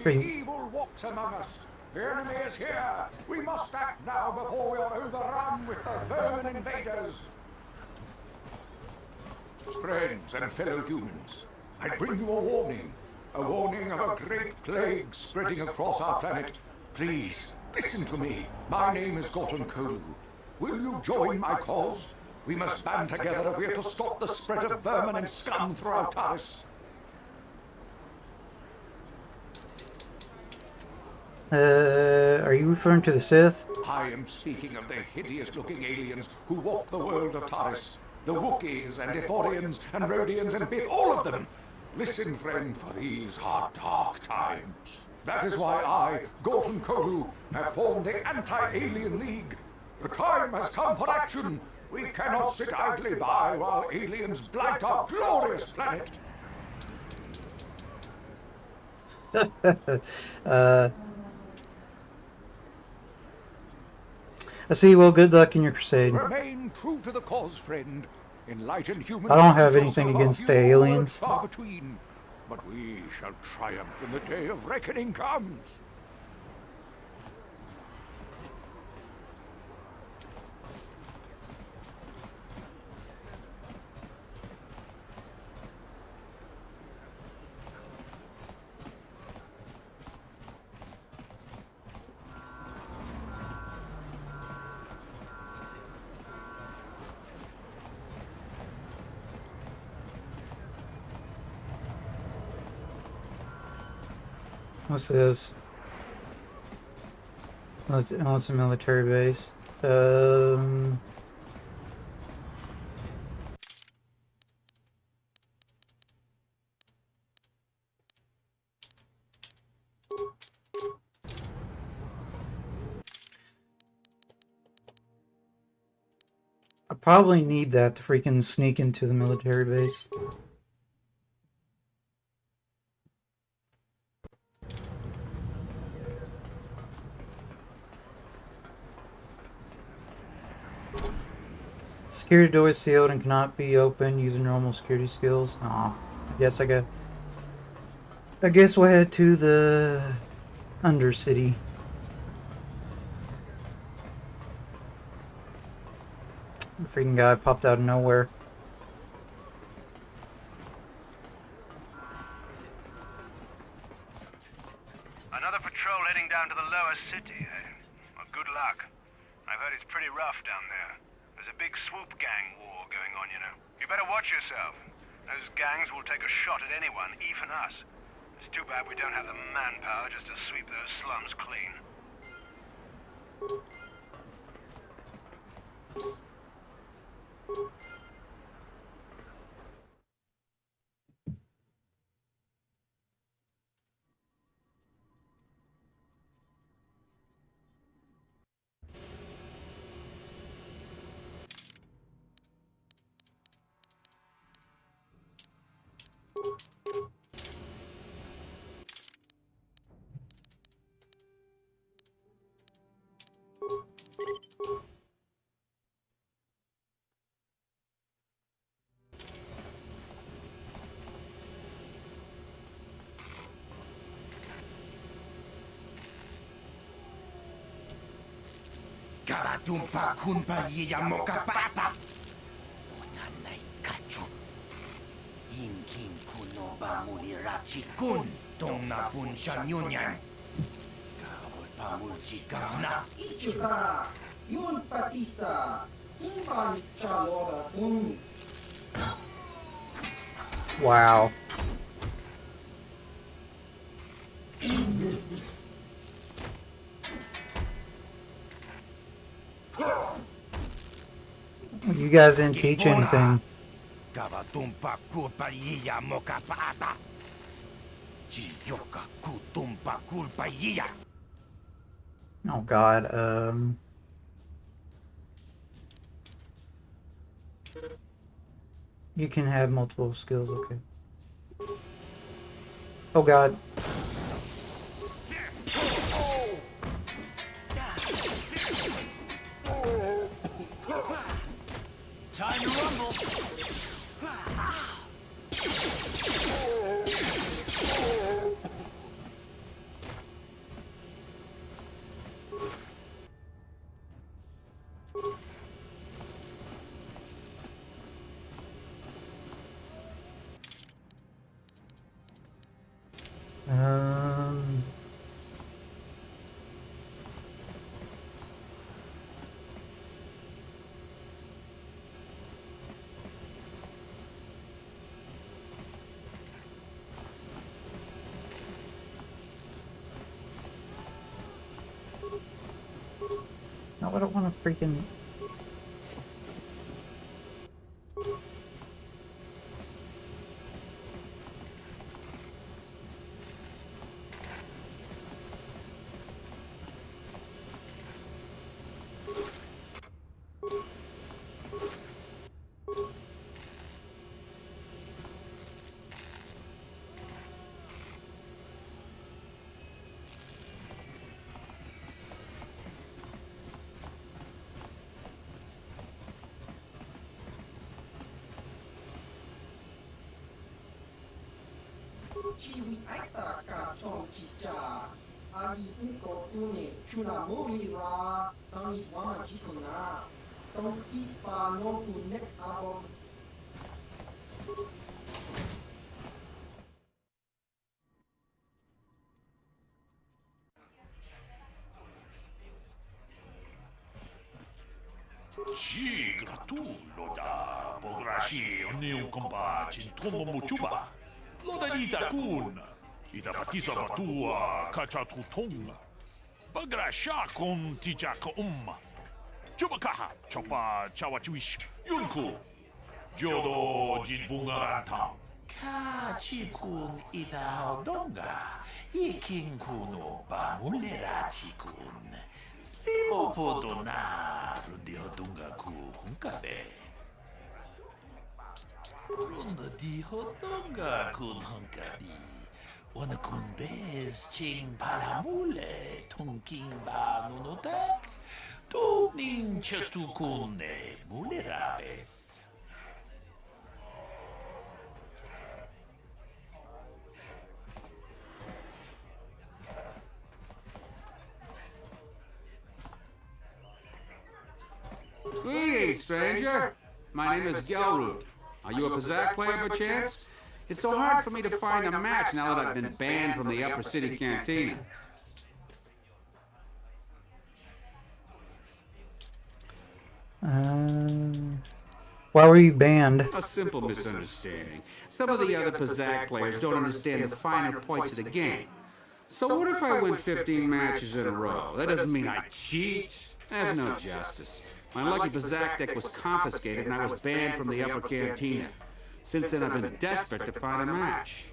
The evil walks among us. The enemy is here. We must act now before we are overrun with the vermin invaders. Friends and fellow humans, I bring you a warning of a great plague spreading across our planet. Please, listen to me. My name is Gorton Kolu. Will you join my cause? We must band together if we are to stop the spread of vermin and scum throughout Taris. Are you referring to the Sith? I am speaking of the hideous-looking aliens who walk the world of Taris. The Wookiees and Ithorians and Rhodians and Bith, all of them. Listen, friend, for these are dark times. That is why I, Gorton Kolu, have formed the Anti-Alien League. The time has come for action. We cannot sit idly by while aliens blight our glorious planet. I see. Well, good luck in your crusade. Remain true to the cause, friend. Enlightened humans. I don't have anything against the aliens. Far between, but we shall triumph when the day of reckoning comes. What's this? Oh, it's a military base. I probably need that to freaking sneak into the military base. Security door is sealed and cannot be opened using normal security skills. Aw, I guess we'll head to the Undercity. The freaking guy popped out of nowhere. Another patrol heading down to the lower city, eh? Well, good luck. I've heard it's pretty rough down there. There's a big swoop gang war going on, you know. You better watch yourself. Those gangs will take a shot at anyone, even us. It's too bad we don't have the manpower just to sweep those slums clean. Karatumpa kunpa yamokapata. Unanay kachu. Yinkin kuno ba mulirachi kun. Tong na punsha nyunyan. Kawal pa mulchi kamana. Ichuka. Yun patisa. Imani chaloda kun. Wow. You guys didn't teach anything. Kavatumpa kulpa yiya mokapata. Chiyoka kutumpa kulpa yiya. Oh God, you can have multiple skills, okay. Oh God. Time to rumble. No, I don't want to freaking... Chiwi aita ka chong chicha. Agi inko tune chuna mori ra. Tangi wama jikuna. Tong ipa non tu nek abog. Sì, gratullo da Podrashi, ogni un compagno, tomo muchuba. Lo da dita kun, ida patisa batua, kacha tutong. Bagrasha kun tijaka Chubakaha, chopa chawachuish, yunku. Jodo jinbungaranta. Kachikun ida donga, ikin kuno bamulerachi kun. Spimo podona, rundi hodunga ku hunkabe. Runda di hodunga kun hunkabi. Wana kun bez ching palamule tunking ba nunotek. Tugnin chatukune mulerabes. Greetings, stranger. My name is Gelroot. Are you a Pazak player, by chance? It's so hard for me to find a match now that I've been banned from the Upper City Cantina. Why were you banned? A simple misunderstanding. Some of the other Pazak players don't understand the finer points of the game. So what if I win 15 matches in a row? That doesn't mean I cheat. There's no justice. My lucky Pazak deck was confiscated and I was banned from the Upper Cantina. Since then I've been desperate to find a match.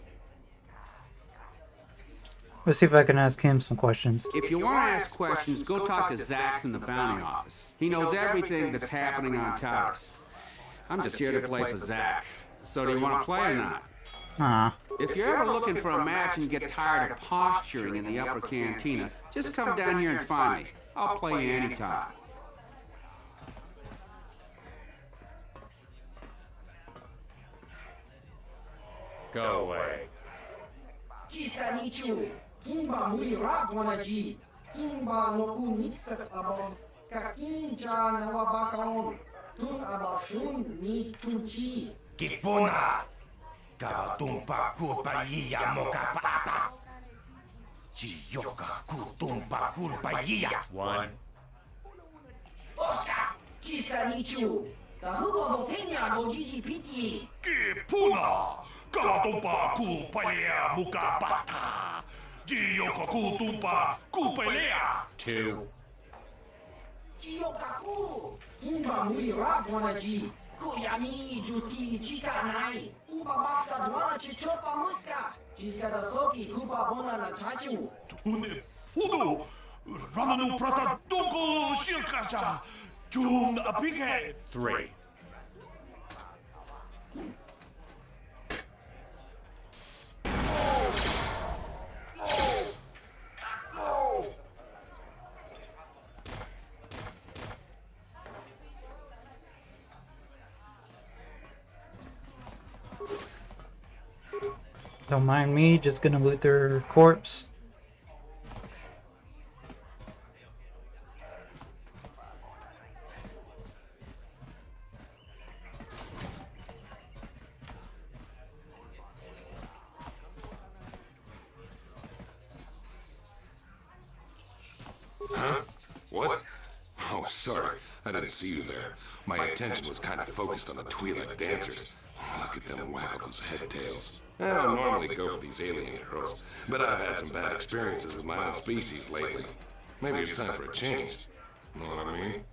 Let's see if I can ask him some questions. If you want to ask questions, go talk to Zax in the bounty office. He knows everything that's happening on Taurus. I'm just here to play Pazak. So do you want to play or not? If you're ever looking for a match and you get tired of posturing in the Upper Cantina, just come down here and find me. I'll play you anytime. Go away. Kimba mulira gwanaji. Kimba noku nixat abab. Kakinja nawabakaon. Tun abafshun ni chunchi. Kipuna. Katumpa kurpaiya mokapata. Chiyoka kutumpa kurpaiya. One. Oscar. Kisanichu. Tahubo motenya go GGPT. Kipuna. Katumpa kurpaiya mokapata. Chiyoka kutumpa kurpaiya. Two. Chiyokaku. Kimba mulira gwanaji. Kuyami juski chika nai. Uba baska dwana chichopa muska. Chiska da soki kupa bona na chachu. Tune pudu. Rananu prata doko shirkacha. Jun apike. Three. Don't mind me, just gonna loot their corpse. Huh? What? Oh, sorry. I didn't see you there. My attention was kind of focused on the Twi'lek dancers. Look at them waggle those head tails. I don't normally go for these alien girls, but I've had some bad experiences with my own species lately. Maybe it's time for a change. Know what I mean?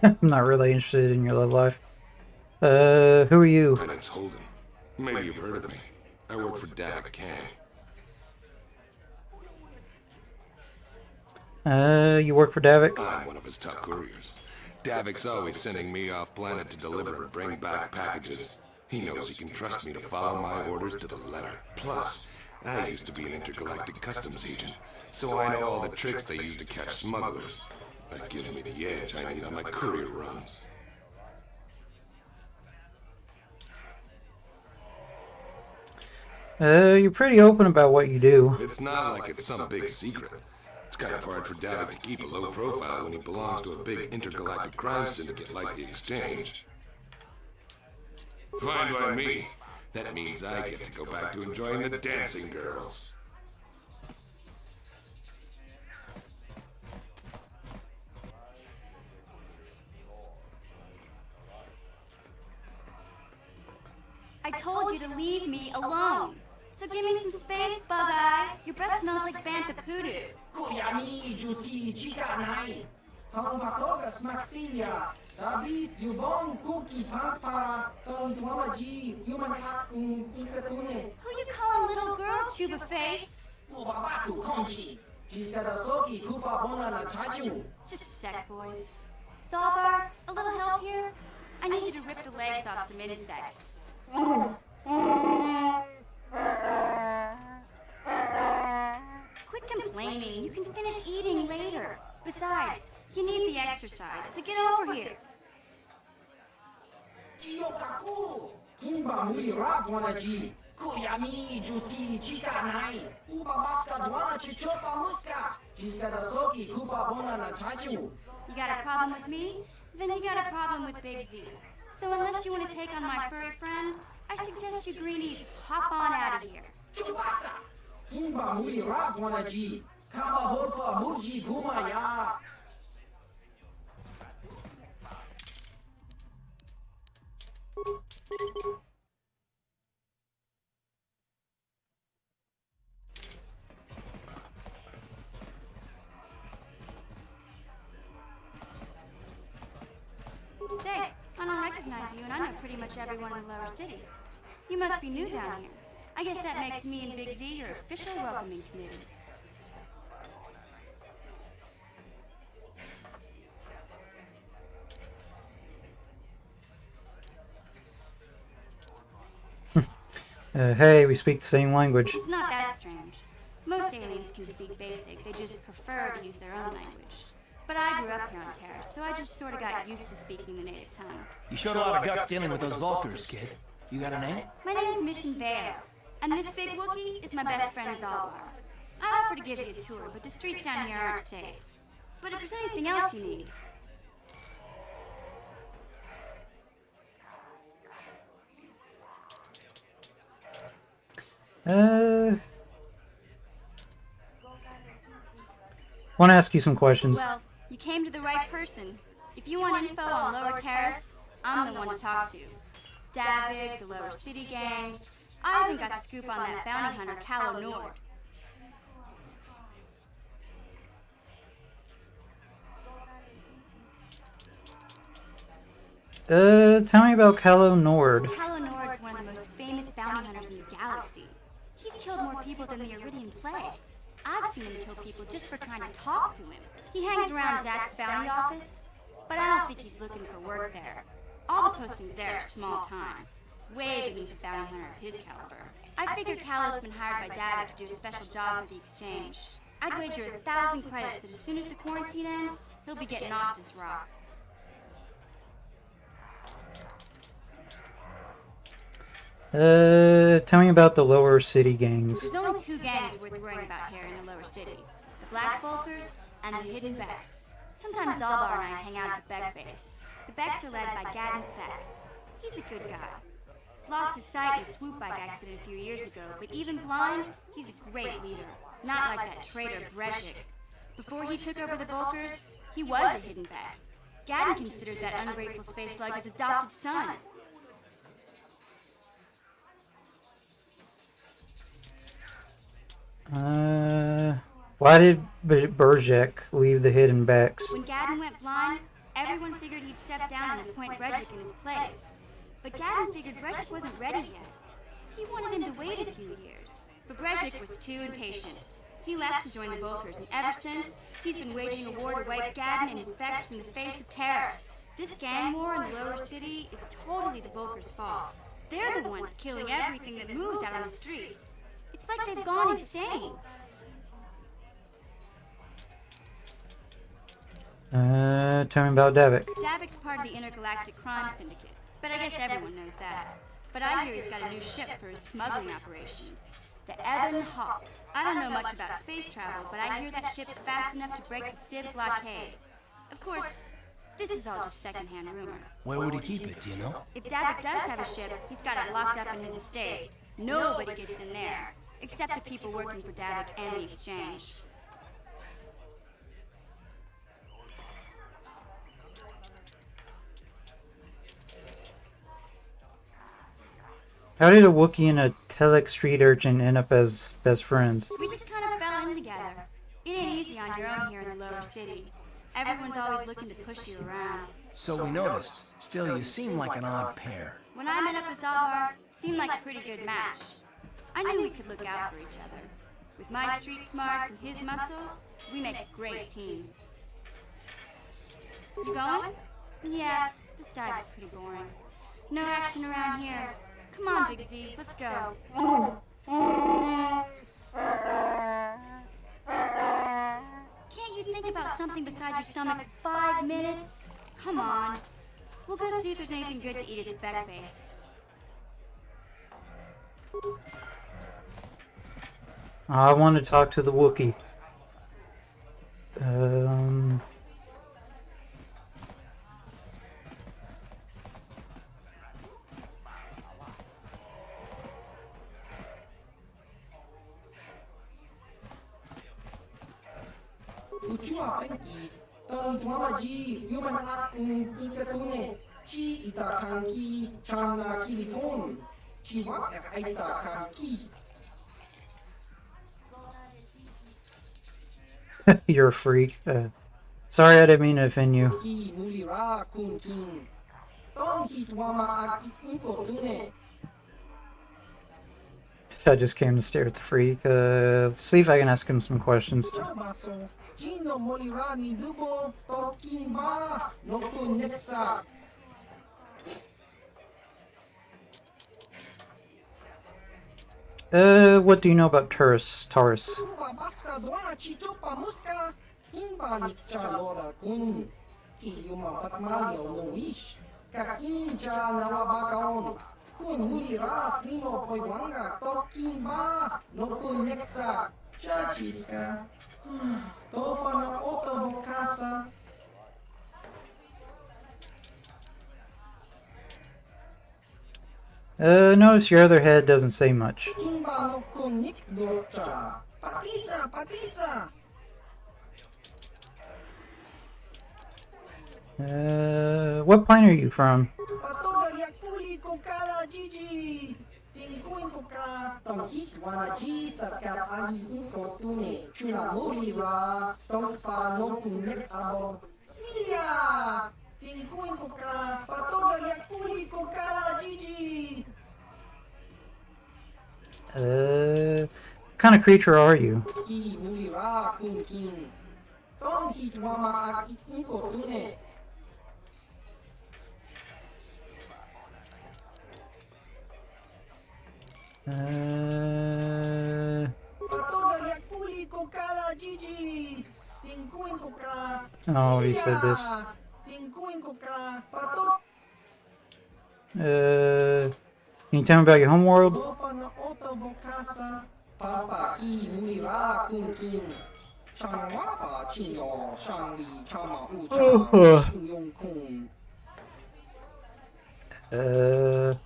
I'm not really interested in your love life. Who are you? My name's Holden. Maybe you've heard of me. I work for Davik Kang. You work for Davik? I'm one of his top couriers. Davik's always sending me off planet to deliver and bring back packages. He knows he can trust me to follow my orders to the letter. Plus, I used to be an intergalactic customs agent, so I know all the tricks they use to catch smugglers. That gives me the edge I need on my courier runs. You're pretty open about what you do. It's not like it's some big secret. It's kind of hard for Davik to keep a low profile when he belongs to a big intergalactic crime syndicate like the Exchange. Fine by me. That means I get to go back to enjoying the dancing girls. I told you to leave me alone. So give me some space, Bug-Eye. Your breath smells like Bantha Poodoo. Kuyami juski chika nai. Tong patoga smaktilia. David yubon cookie pankpa. Tong tuamaji human act in ikatune. Who you calling little girl, Tuba Face? Ubabatu konchi. Just a sec, boys. Zalbar, a little help here? I need you to rip the legs off some insects. Quit complaining. You can finish eating later. Besides, you need the exercise, so get over here. You got a problem with me? Then you got a problem with Big Z. So unless you want to take on my furry friend, I suggest you greenies hop on out of here. Say, I don't recognize you, and I know pretty much everyone in the lower city. You must be new down here. I guess that makes me and Big Z your official welcoming committee. Hey, we speak the same language. It's not that strange. Most aliens can speak basic, they just prefer to use their own language. But I grew up here on Terra, so I just sort of got used to speaking the native tongue. You showed a lot of guts dealing with those Vulkars, kid. You got a name? My name's Mission Vale, and this big Wookiee is my best friend Zalbar. I'd offer to give you a tour, but the streets down here aren't safe. But if there's anything else you need... Want to ask you some questions. Well, you came to the right person. If you want info on Lower Terrace, I'm the one to talk to. Davik, the Lower City gangs. I even got the scoop on that bounty hunter, Calo Nord. Tell me about Calo Nord. Calo Nord's one of the most famous bounty hunters in the galaxy. He's killed more people than the Iridian Plague. I've seen him kill people just for trying to talk to him. He hangs around Zack's bounty office, but I don't think he's looking for work there. All the postings there are small time, way beneath a bounty hunter of his caliber. I figure Calo's been hired by Davik to do a special job for the exchange. I'd wager 1,000 credits that as soon as the quarantine ends, he'll be getting off this rock. Tell me about the Lower City gangs. There's only two gangs worth worrying about here in the Lower City. The Black Vulkars and the Hidden Becks. Sometimes Zalbar and I hang out at the Beck base. The Becks are led by Gadden Beck. He's a good guy. Lost his sight in a swoop bike accident a few years ago, but even blind, he's a great leader. Not like that traitor Brezhik. Before he took over the Vulkars, he was a Hidden Beck. Gadden considered that ungrateful space slug his adopted son. Why did Brezhik leave the Hidden Becks? When Gadden went blind, everyone figured he'd step down and appoint Brezhik in his place. But Gadden figured Brezhik wasn't ready yet. He wanted him to wait a few years. But Brezhik was too impatient. He left to join the Vulkars, and ever since, he's been waging a war to wipe Gadden and his Becks from the face of Terrace. This gang war in the Lower City is totally the Vulkars' fault. They're the ones killing everything that moves out on the streets. It's like they've gone insane. Tell me about Davik. Davik's part of the Intergalactic Crime Syndicate, but I guess everyone knows that. But I hear he's got a new ship for his smuggling operations. The Ebon Hawk. I don't know much about space travel, but I hear that ship's fast enough to break the Civ blockade. Of course, this is all just secondhand rumor. Where would he keep it, do you know? If Davik does have a ship, he's got it locked up in his estate. Nobody gets in there, except the people working for Davik and the exchange. How did a Wookiee and a Telek street urchin end up as best friends? We just kind of fell in together. It ain't easy on your own here in the Lower City. Everyone's always looking to push you around. So we noticed. Still, you seem like an odd pair. When I met up with Zalbar, it seemed like a pretty good match. I knew we could look out for each other. With my street smarts and his muscle, we make a great team. You going? Yeah, this dive's pretty boring. No action around here. Come on, Big Z, let's go. Can't you think about something besides your stomach for 5 minutes? Come on. We'll go see if there's anything good to eat at the Beck base. I want to talk to the Wookiee. Ucua penki, tang tuamaji, human acting ikatune, chi ita kanki, chana kilikon, chi wak aita kanki. You're a freak. Sorry, I didn't mean to offend you. Ki mulira kun king, tong hitwama ak ikotune. I just came to stare at the freak. Let's see if I can ask him some questions. Gino molirani dubo, tokima, noku netsa. What do you know about Taurus? Baska doana chichopa muska, kimba nicha lora kun. Iyuma patmalio no wish, kakinja nawabakaon. Kun muliras limo poiwanga, tokima, noku netsa. Chachiska. Topa na oto bokasa. Notice your other head doesn't say much. Kimba no konik dota. Patisa, patisa. What planet are you from? Patoga yakfuli kokala Gigi. Tinkuin koka tong hitwana ji satkar agi inkotune. Chuna mulira tong pa no kunek abog. Silia. Tinkuin koka patoga yakfuli kokala Gigi. What kind of creature are you? Ki mulira kun king. Tong hitwama agi inkotune. Oh, he said this. Can you tell me about your homeworld?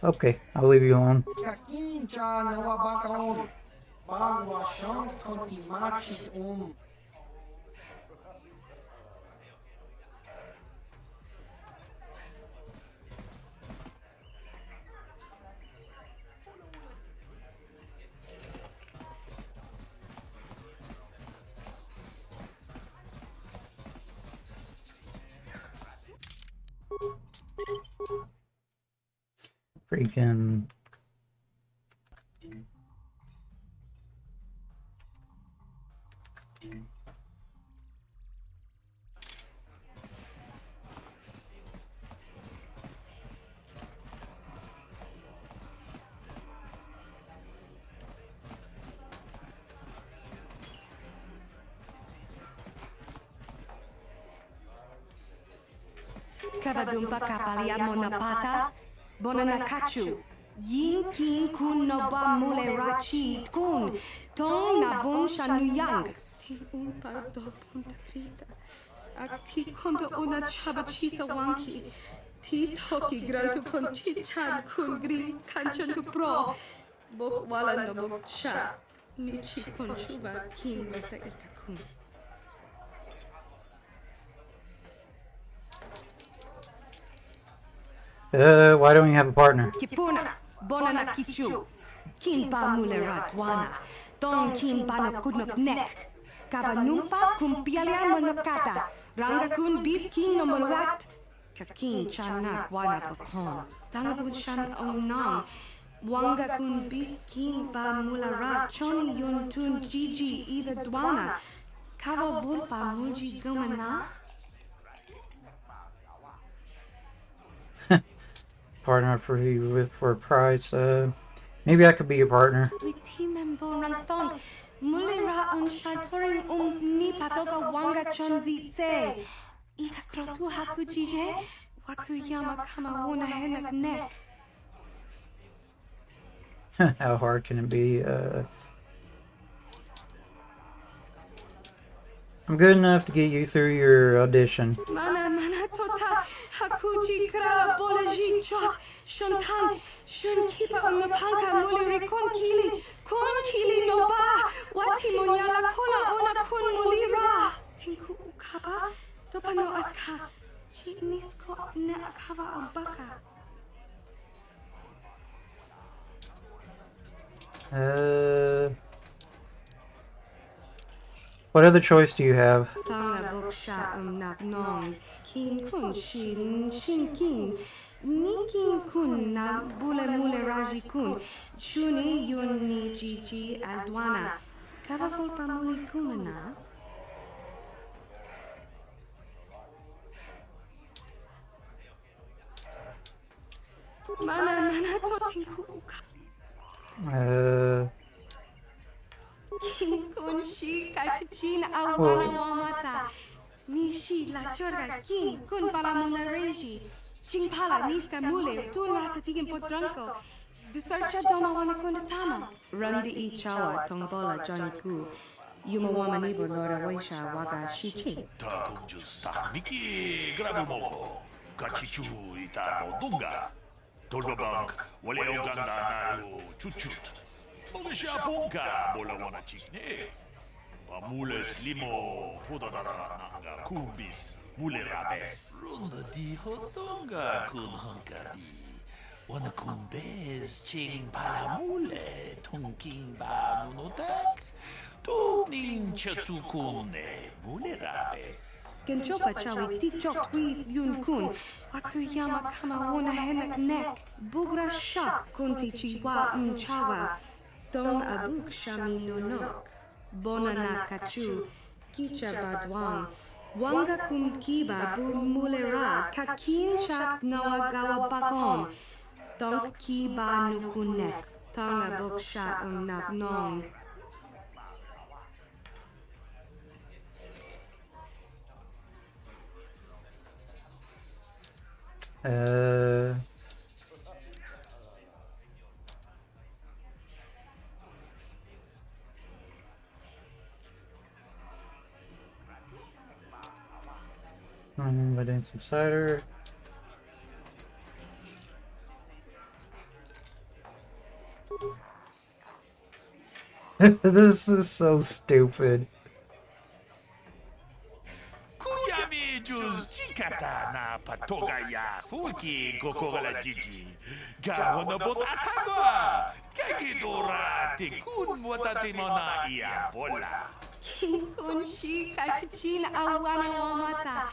Okay, I'll leave you alone. Freaking. Kavadumpa kapaliamo na pata, bonanakachu. Yin kin kun no ba mule rachi kun, tong na bun shanuyang. Ti umpa do punta krita. Ak ti kondo una chabachisa wanki. Ti toki grantu kon chichan kun gri kanchan tu pro. Bok wala no bok cha. Nichi kon chuba kin leta ikakun. Why don't you have a partner? Kipuna, bonana kichu. Kin pa mule ratwana. Ton kin pa no kudnok nek. Kavanumpa kumpialian monokata. Ranga kun bis kin no monrat. Kakin chana kwana pakon. Tangabun shan onang. Wanga kun bis kin ba mulara choni yun tun Gigi ida dwana. Kava vulpa mulji gumana. Partner for a price. Maybe I could be your partner. Witimembo rangthong. Mulira un shantoring ni patoga wanga chonzi tse. Ika krotu haku jije. Watu yama kama wona henak nek. How hard can it be? I'm good enough to get you through your audition. Mana tota hakuji krala bolaji chok shuntan shun kipa on panka muliri kun kili no ba wati monyala kuna ona kun mulira tinku ukaba dopano aska chinisko ne akava abaka. What other choice do you have? Tanga boksha nak nong kin kun shin kin nikin kun na mule raji kun shuni yun ni Gigi aldwana kava volpa muli kumana. Mana to tinku uka. Kun shi kakchin awana wamata. Nishi la chorga kin kun pala mona reji. Chingpala niska mule tun rata tigin potranko. Disarcha doma wana kundatama. Rundi I chawa tongbola Johnny Ku. Yuma wama nibo lora waisha waga shichi. Ta kunjus ta niki grabu moko. Kachichu ita no dunga. Tolbabank wale oganda naru chuchut. Mogisha ponka bola wana chikne. Pamule slimo podadara nanga kumbis mule rabes. Runda di hotonga kun hankadi. Wana kumbes ching palamule tongking ba munotak. Tugning chatukune mule rabes. Genchopa chawi tikchok twis yun kun. Watu yama kama wona henak nek. Bugra shak kunti chiwa chawa. Don abuk shami nonok. Bona na kachu. Kicha badwang. Wanga kum kiba bu mulera. Kakin chak nawa gawa bakom. Donk kiba nukunek. Tanga buk sha nak nong. I'm inviting some cider. This is so stupid. Kuyami juz chikata na patoga ya fulki kokogala Gigi. Gawana bot atagwa. Kagidora tikun watatimona iya bola. Kun shi kakchin awana wamata.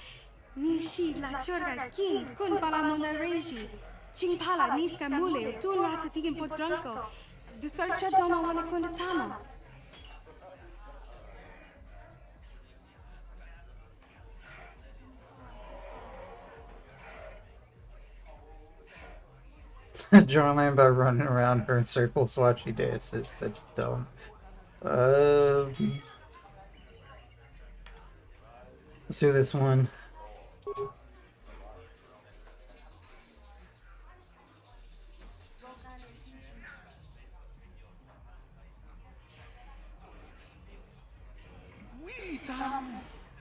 Nishi la chorga kin kun pala mona reji. Chingpala niska mule tun rata tigin potranko. Disarcha doma wana kundatama. Journaling by running around her in circles while she dances. That's dumb. Let's do this one. Witam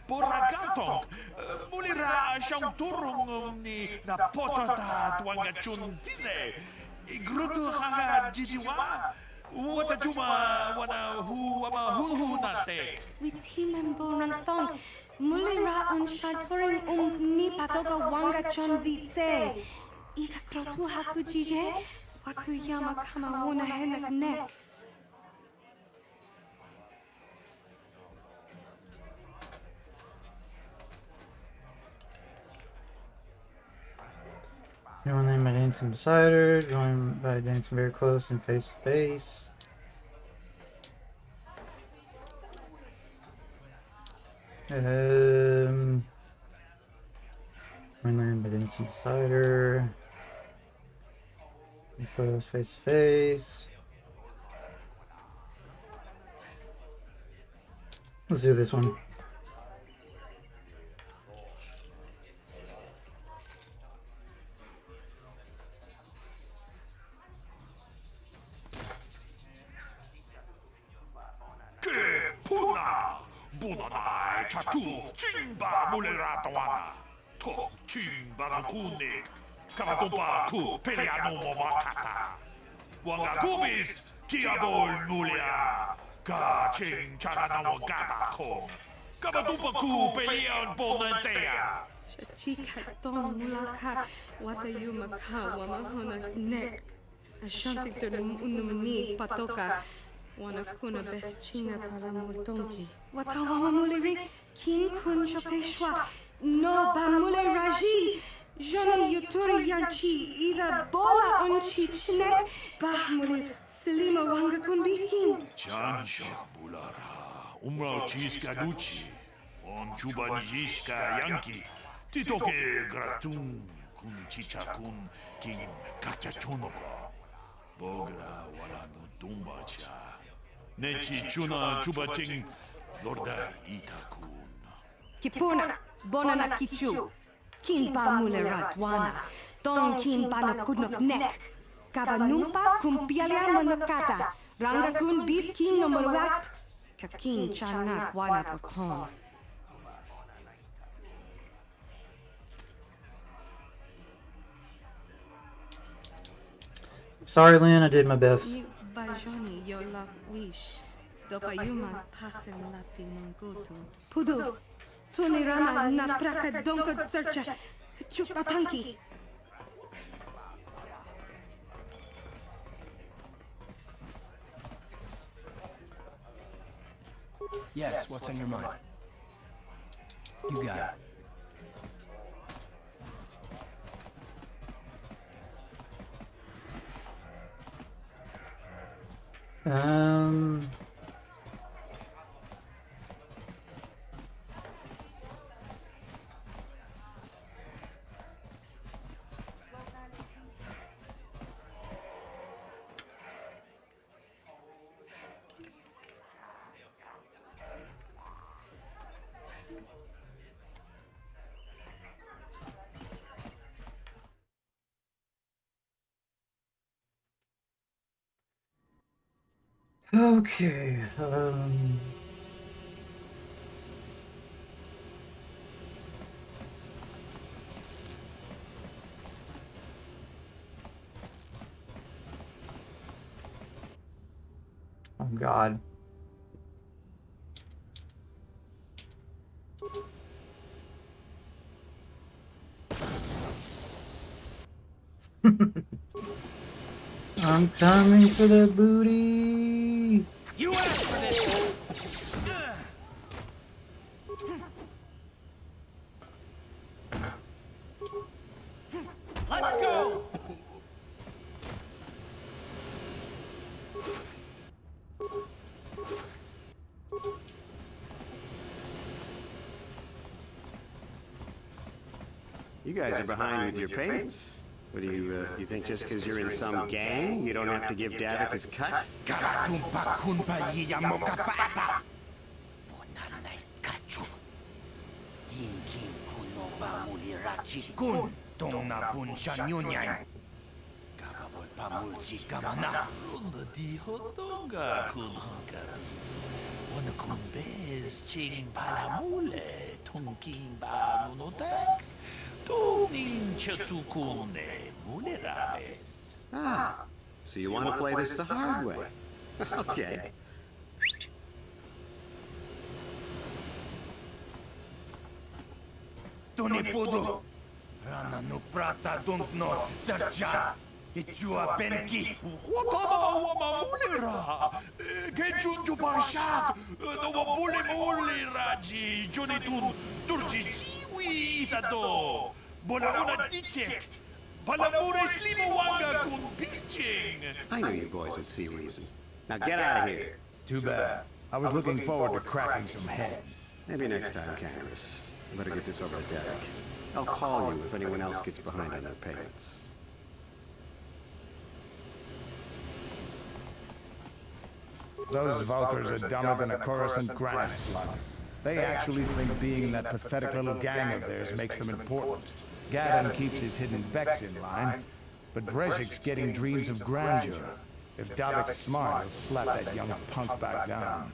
Boragatong. Mulira siyang turong ni napotata tuwanga chuntize. Igruto hanga jijiwa. Wata juma wana hu ama hu nate. Witimembo rangthong. Mulira un shantoring ni patoga wanga chonzi tse. Ika krotu haku jije. Watu yama kama wona henak nek. Join them by dancing beside her. Join by dancing very close and face to face. Join them by dancing beside her. Be close, face to face. Let's do this one. Puna, Bunanai, Tatu, Chimba, Muliratawana, To, Chimba, Kuni, Kamadupa, Ku, Peliano, Momakata, Wangagubis, Tiabol, Mulia, Ka, Ching, Charanawagata, Kong, Kamadupa, Ku, Pelian, Bonantea. Chika ton mulaka watayuma ka wamahona nek. Ashanti to the unumani patoka. Wana kuna best china pala multonki. Watawama muliri kin kun shopeshwa. No ba mule raji. Jona yuturi yanchi ida bola onchi chinek. Bah mule silima wanga kun bikin. Chansha bulara. Umrao chiska duchi. On chubanjishka yanki. Titoke gratun kun chicha kun kin kachachonobra. Bogra wala no dumbacha. Nechi chuna chubaching lorda itakun. Kipuna bonana kichu. Kin ba mule ratwana. Don kin ba no kudnok nek. Kavanumpa kumpialia manokata. Ranga kun bis kin no maruat. Kakin chana kwana pakon. Sorry, Lynn, I did my best. Bajoni yo love wish. Dopa yumas pasen lapti mangoto. Pudu. Tunirama na praka donko searcha. Chupapanki. Yes, what's on your mind? You got it. Okay, oh God. I'm coming for the booty. You asked for this. Let's go. You guys are behind with your payments. What do you think just because you're in some gang, you don't have to give Davik his cut? Karatumpa kunpa yiyamokapata. Bonanay kachu. Yinkin kunoba mulirachi kun. Tongna bun shanyunyan. Kavavol mulchi kamana. Runda di hotonga kun hankari. Wana kun bez ching palamule. Tongking ba munotak. Ah, so you want to play this the hard way? Okay. Tonipudo. Rana no prata don't know. Sercha. Ichua benki. Watama wama mulira. Kenjunju barshat. No wabule muliraji. Jonitun turji chiwi itado. Bona una dichek. I knew you boys would see reason. Now get out of here. Too bad. I was looking forward to cracking some heads. Maybe next time, Kangaroo. I better get this over to Derek. I'll call you if anyone else gets behind on their payments. Those Vulkars are dumber than a Coruscant granite slug. They actually think being in that pathetic little gang of theirs makes them important. Gadon keeps his hidden Becks in line, but Brezhik's getting dreams of grandeur. If Davik's smart, he'll slap that young punk back down.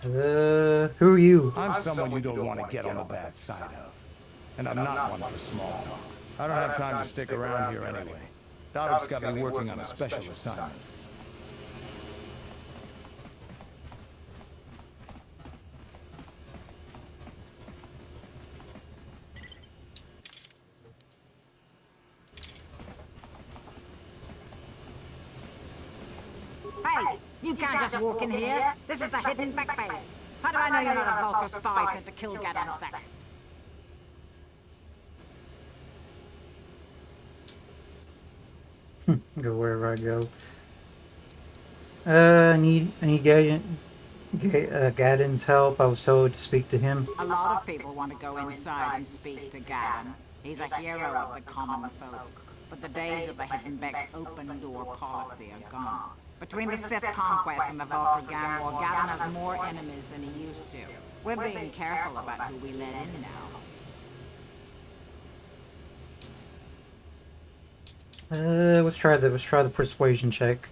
Who are you? I'm someone you don't want to get on the bad side of. And I'm not one for small talk. I don't have time to stick around here anyway. Davik's got me working on a special assignment. Hey, you can't just walk in here. This is the hidden back base. How do I know you're not a Vulkar spy sent to kill Gadon Thek? Go wherever I go. I need Gadon's help. I was told to speak to him. A lot of people want to go inside and speak to Gadon. He's a hero of the common folk. But the days of the Hidden Beck's open door policy are gone. Between the Sith conquest and the Vulkar gang war, Gadon has more enemies than he used to. We're being careful about who we let in now. Let's try the persuasion check.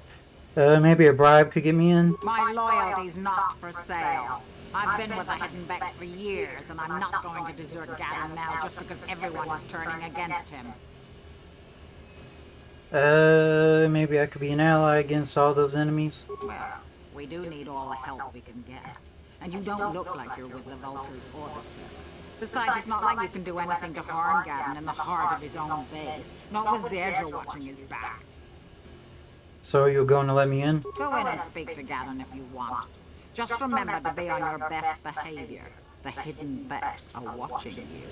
Maybe a bribe could get me in. My loyalty's not for sale. I've been with the Hidden Becks for years, and I'm not going to desert Gadon now just because everyone is turning against him. Maybe I could be an ally against all those enemies. Well, we do need all the help we can get. And you don't look like you're with the Vulkars or the Sith. Besides, it's not like you can do anything to harm Gadon in the heart of his own base. Not with Zerdra watching his back. So you're going to let me in? Go in and speak to Gadon if you want. Just remember to be on your best behavior. The Hidden Becks are watching you.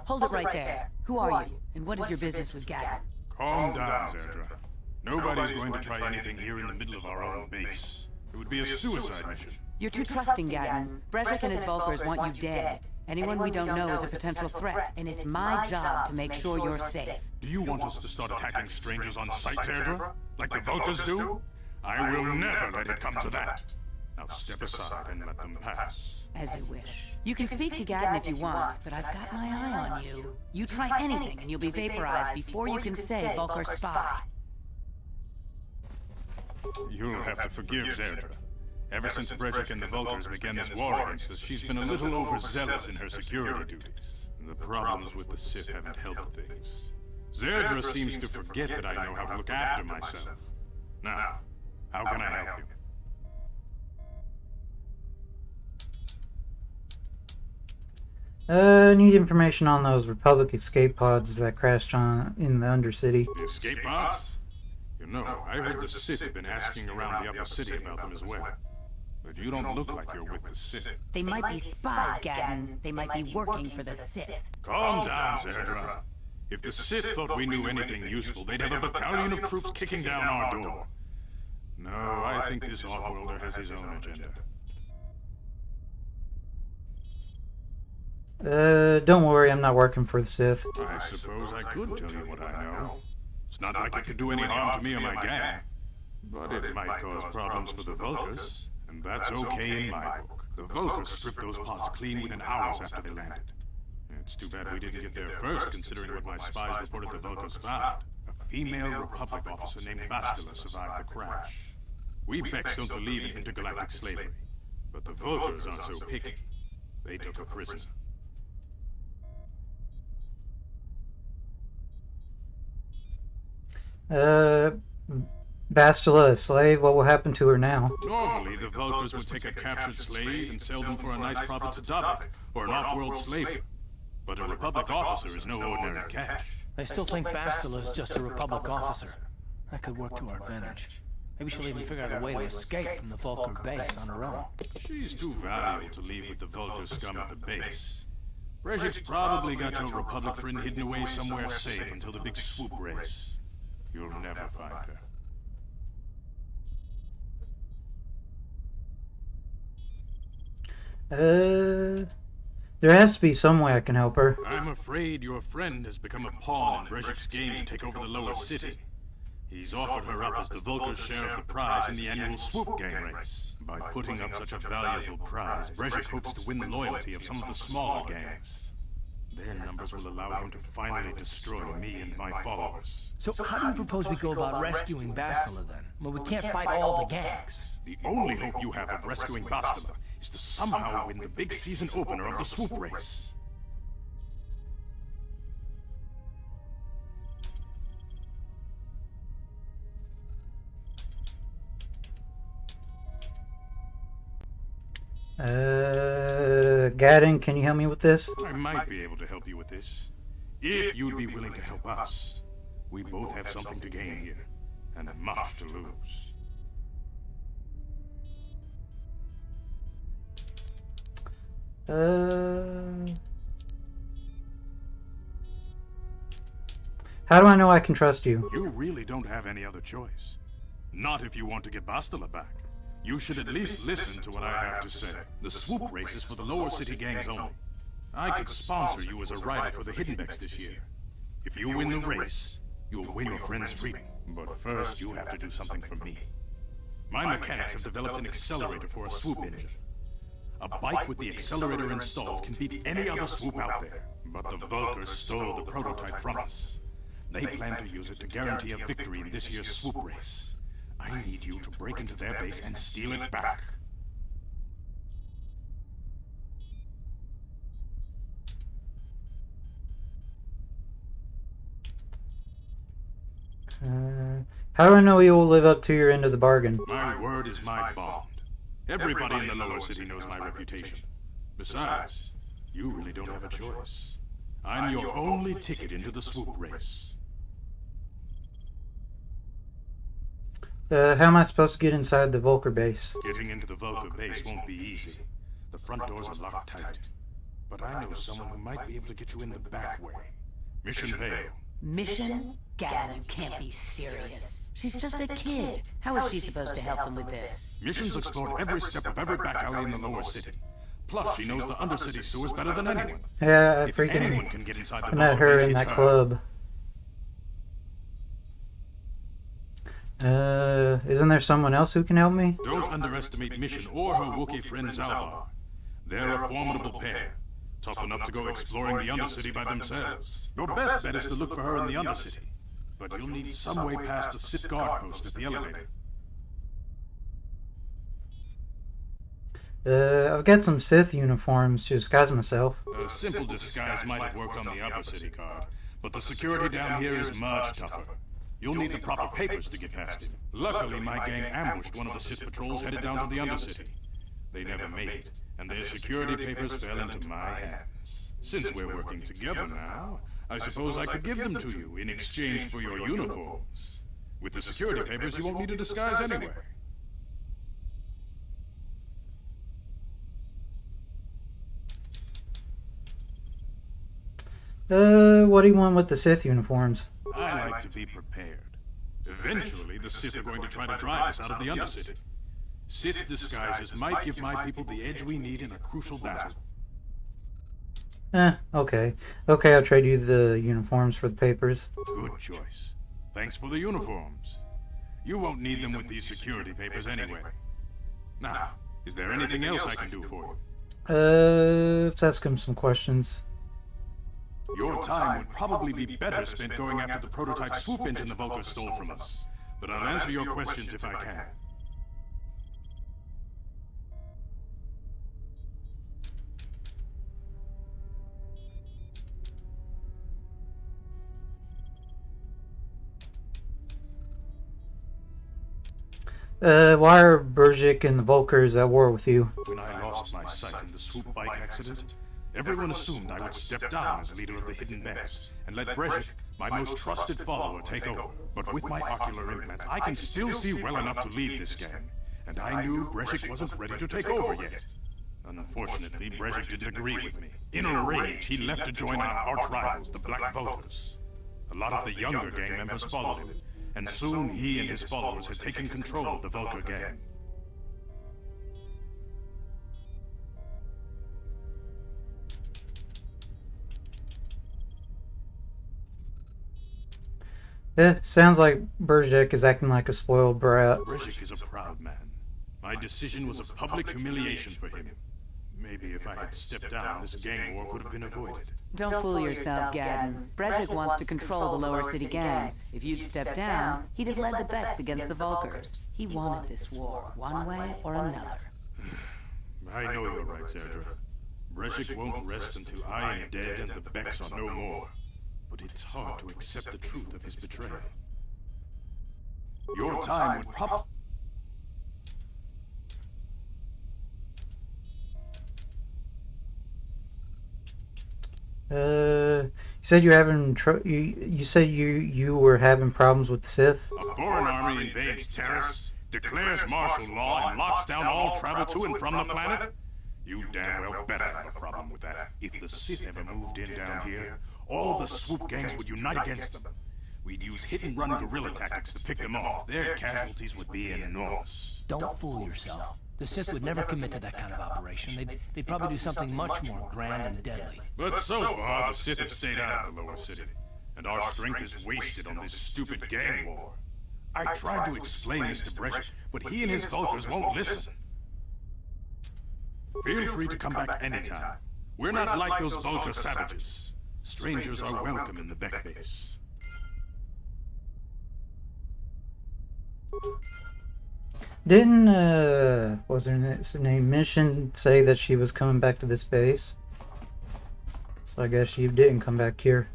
Hold it right there. Who are you? And what is your business with Gadon? Calm down, Zerdra. Nobody's going to try anything here in the middle of our own base. It would be a suicide mission. You're too trusting, Gadon. Brezhik and his Vulkars want you dead. Anyone we don't know is a potential threat, and it's my job to make sure you're safe. Do you want us to start attacking strangers on sight, Zerdra? Like the Vulkars do? I will never let it come to that. Now step aside and let them pass. As you wish. You can speak to Gadon if you want, but I've got my eye on you. You try anything and you'll be vaporized before you can say Vulkar spy. You'll have to forgive Zerdra. Ever since Brezhik and the Vulkars began this war against us, she's been a little overzealous in her security duties. The problems with the Sith haven't helped things. Zerdra seems to forget that I know how to look after myself. Now, how can I help you? Need information on those Republic escape pods that crashed in the Undercity. The escape pods? You know, I heard the Sith have been asking around the Upper City about them as well. But you don't look like you're with the Sith. They might be spies, Gadon. They might be working for the Sith. Calm down, Zerdra. If the Sith thought we knew anything useful, they'd have a battalion of troops kicking down our door. No, I think this offworlder has his own agenda. Don't worry, I'm not working for the Sith. I suppose I could tell you what I know. It's not like it could do any harm to me or my gang. But it might cause problems for the Vulkars, and that's okay in my book. The Vulkars stripped those pods clean within hours after they landed. It's too bad we didn't get there first, considering what my spies reported the Vulkars found. A female Republic officer named Bastila survived the crash. We Becks don't believe in intergalactic slavery, but the Vulkars aren't so picky. They took her prisoner. Bastila, a slave? What will happen to her now? Normally, the Vulkars would take a captured slave and sell them for a nice profit to Davik, or an off-world slaver. But a Republic officer is no ordinary catch. I still think Bastila is just a Republic officer. That could work to our advantage. Maybe she'll even figure out a way to escape from the Vulkar base on her own. She's too valuable to leave with the Vulkar scum at the base. Brejik's probably got your Republic friend hidden away somewhere safe until the big swoop race. You'll never find her. There has to be some way I can help her. I'm afraid your friend has become a pawn in Brejik's game to take over the lower city. He's offered her up as the Vulkar's share of the prize in the annual swoop gang race. By putting up such a valuable prize, Brejik hopes to win the loyalty of some of the smaller gangs. Their numbers will allow him to finally destroy me and my followers. So how do you propose we go about rescuing Bastila then? Well, we can't fight all the gangs. The only hope you have of rescuing Bastila is to somehow win the big season opener of the swoop race. Gadden, can you help me with this? I might be able to help you with this. If you'd be willing to help us. We both have something to gain here, and much to lose. How do I know I can trust you? You really don't have any other choice. Not if you want to get Bastila back. You should at least listen to what I have to say. The swoop race is for the lower city gangs only. I could sponsor you as a rider for the Hiddenbecks this year. If you win the race, you'll win your friend's freedom. But first, you have to do something for me. My mechanics have developed an accelerator for a swoop engine. A bike with the accelerator installed can beat any other swoop out there. But the Vulkars stole the prototype from us. They plan to use it to guarantee a victory in this year's swoop race. I need you to break into their base and steal it back. How do I know you will live up to your end of the bargain? My word is my bond. Everybody in the lower city knows my reputation. Besides, you really don't have a choice. I'm your only ticket into the swoop race. How am I supposed to get inside the Vulkar base? Getting into the Vulkar base won't be easy. The front doors are locked tight. But I know someone who might be able to get you in the back way. Mission Vale. Mission? Gadden, you can't be serious. She's just a kid. How is she supposed to help them with this? Mission's explored every step of every back alley in the lower city. Plus, she knows the undercity sewers better than anyone. Yeah, if anyone can get inside the I met her in that club. Isn't there someone else who can help me? Don't underestimate Mission or her Wookiee friend Zalbar. They're a formidable pair. Tough enough to go exploring the Undercity by themselves. Your best bet is to look for her in the Undercity. But you'll need some way past the Sith guard post at the elevator. I've got some Sith uniforms to disguise myself. A simple disguise might have worked on the Upper City card, but the security down here is much tougher. You'll need the proper papers to get past it. Luckily, my gang ambushed one of the Sith patrols headed down to the Undercity. They never made it, and their security papers fell into my hands. Since we're working together now, I suppose I could give them to you in exchange for your uniforms. With the security papers, you won't need a disguise anyway. What do you want with the Sith uniforms? I like to be prepared. Eventually, the Sith are going to try to drive us out of the Undercity. Sith disguises might give my people the edge we need in a crucial battle. Okay. Okay, I'll trade you the uniforms for the papers. Good choice. Thanks for the uniforms. You won't need them with these security papers anyway. Now, is there anything else I can do for you? Let's ask him some questions. Your time would probably be better spent going after the prototype swoop engine the Vulkars stole from us. But I'll answer your questions if I can. Why are Berzik and the Volkers at war with you? When I lost my sight in the swoop bike accident, everyone assumed I would step down as leader of the Hidden Becks and let Brezhik, my most trusted follower, take over. But with my ocular implants, I can still see well enough to lead this gang, and I knew Brezhik wasn't ready to take over yet. Unfortunately, Brezhik didn't agree with me. In a rage, he left to join our arch-rivals, the Black Volkers. A lot of the younger gang members followed him, and soon he and his followers had taken control of the Volker gang. Yeah, sounds like Berzik is acting like a spoiled brat. Brezhik is a proud man. My decision was a public humiliation for him. Maybe if I had stepped down, this gang war could have been avoided. Don't fool yourself, Gadden. Brezhik wants to control the lower city gangs. If you'd stepped down, he'd have led the Becks against the Volkers. He wanted this war, one way or another. I know you're right, Zerdra. Brezhik won't rest until I am dead and the Becks are no more. But it's hard to accept the truth of his betrayal. Your time would probably... You said you're having you said you were having problems with the Sith? A foreign army invades Terrace, declares martial law, and locks down all travel to and from the planet? You damn well better have a problem with that. If the Sith ever moved in down here, all the swoop gangs would unite against them. We'd use hit-and-run guerrilla tactics to pick them off. Their casualties would be enormous. Don't fool yourself. The Sith would never commit to that kind of operation. They'd probably do something much more grand and deadly. But so far, the Sith have stayed out of the lower city, and our strength is wasted on this stupid gang war. I tried to explain this to Brezhik, but he and his Volkers won't listen. Feel free to come back anytime. We're not like those Volker savages. Strangers are welcome in the Beck base. Didn't, what was her name, Mission say that she was coming back to this base? So I guess she didn't come back here.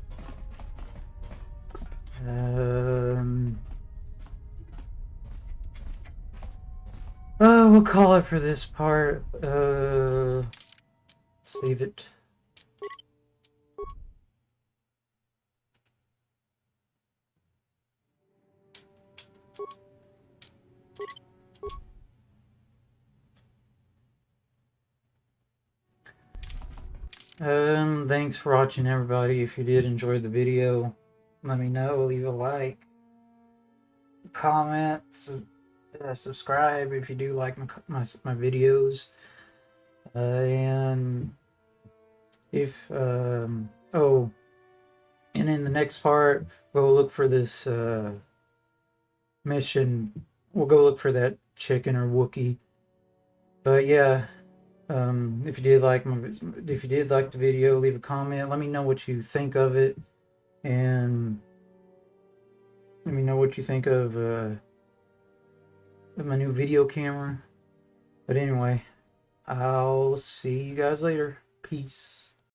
We'll call it for this part. Save it. Thanks for watching, everybody. If you did enjoy the video, let me know. Leave a like, comment, subscribe if you do like my videos. And if oh, and in the next part, we'll look for this mission. We'll go look for that chicken or Wookiee. But yeah. If you did like the video, leave a comment. Let me know what you think of it, and let me know what you think of my new video camera. But anyway, I'll see you guys later. Peace.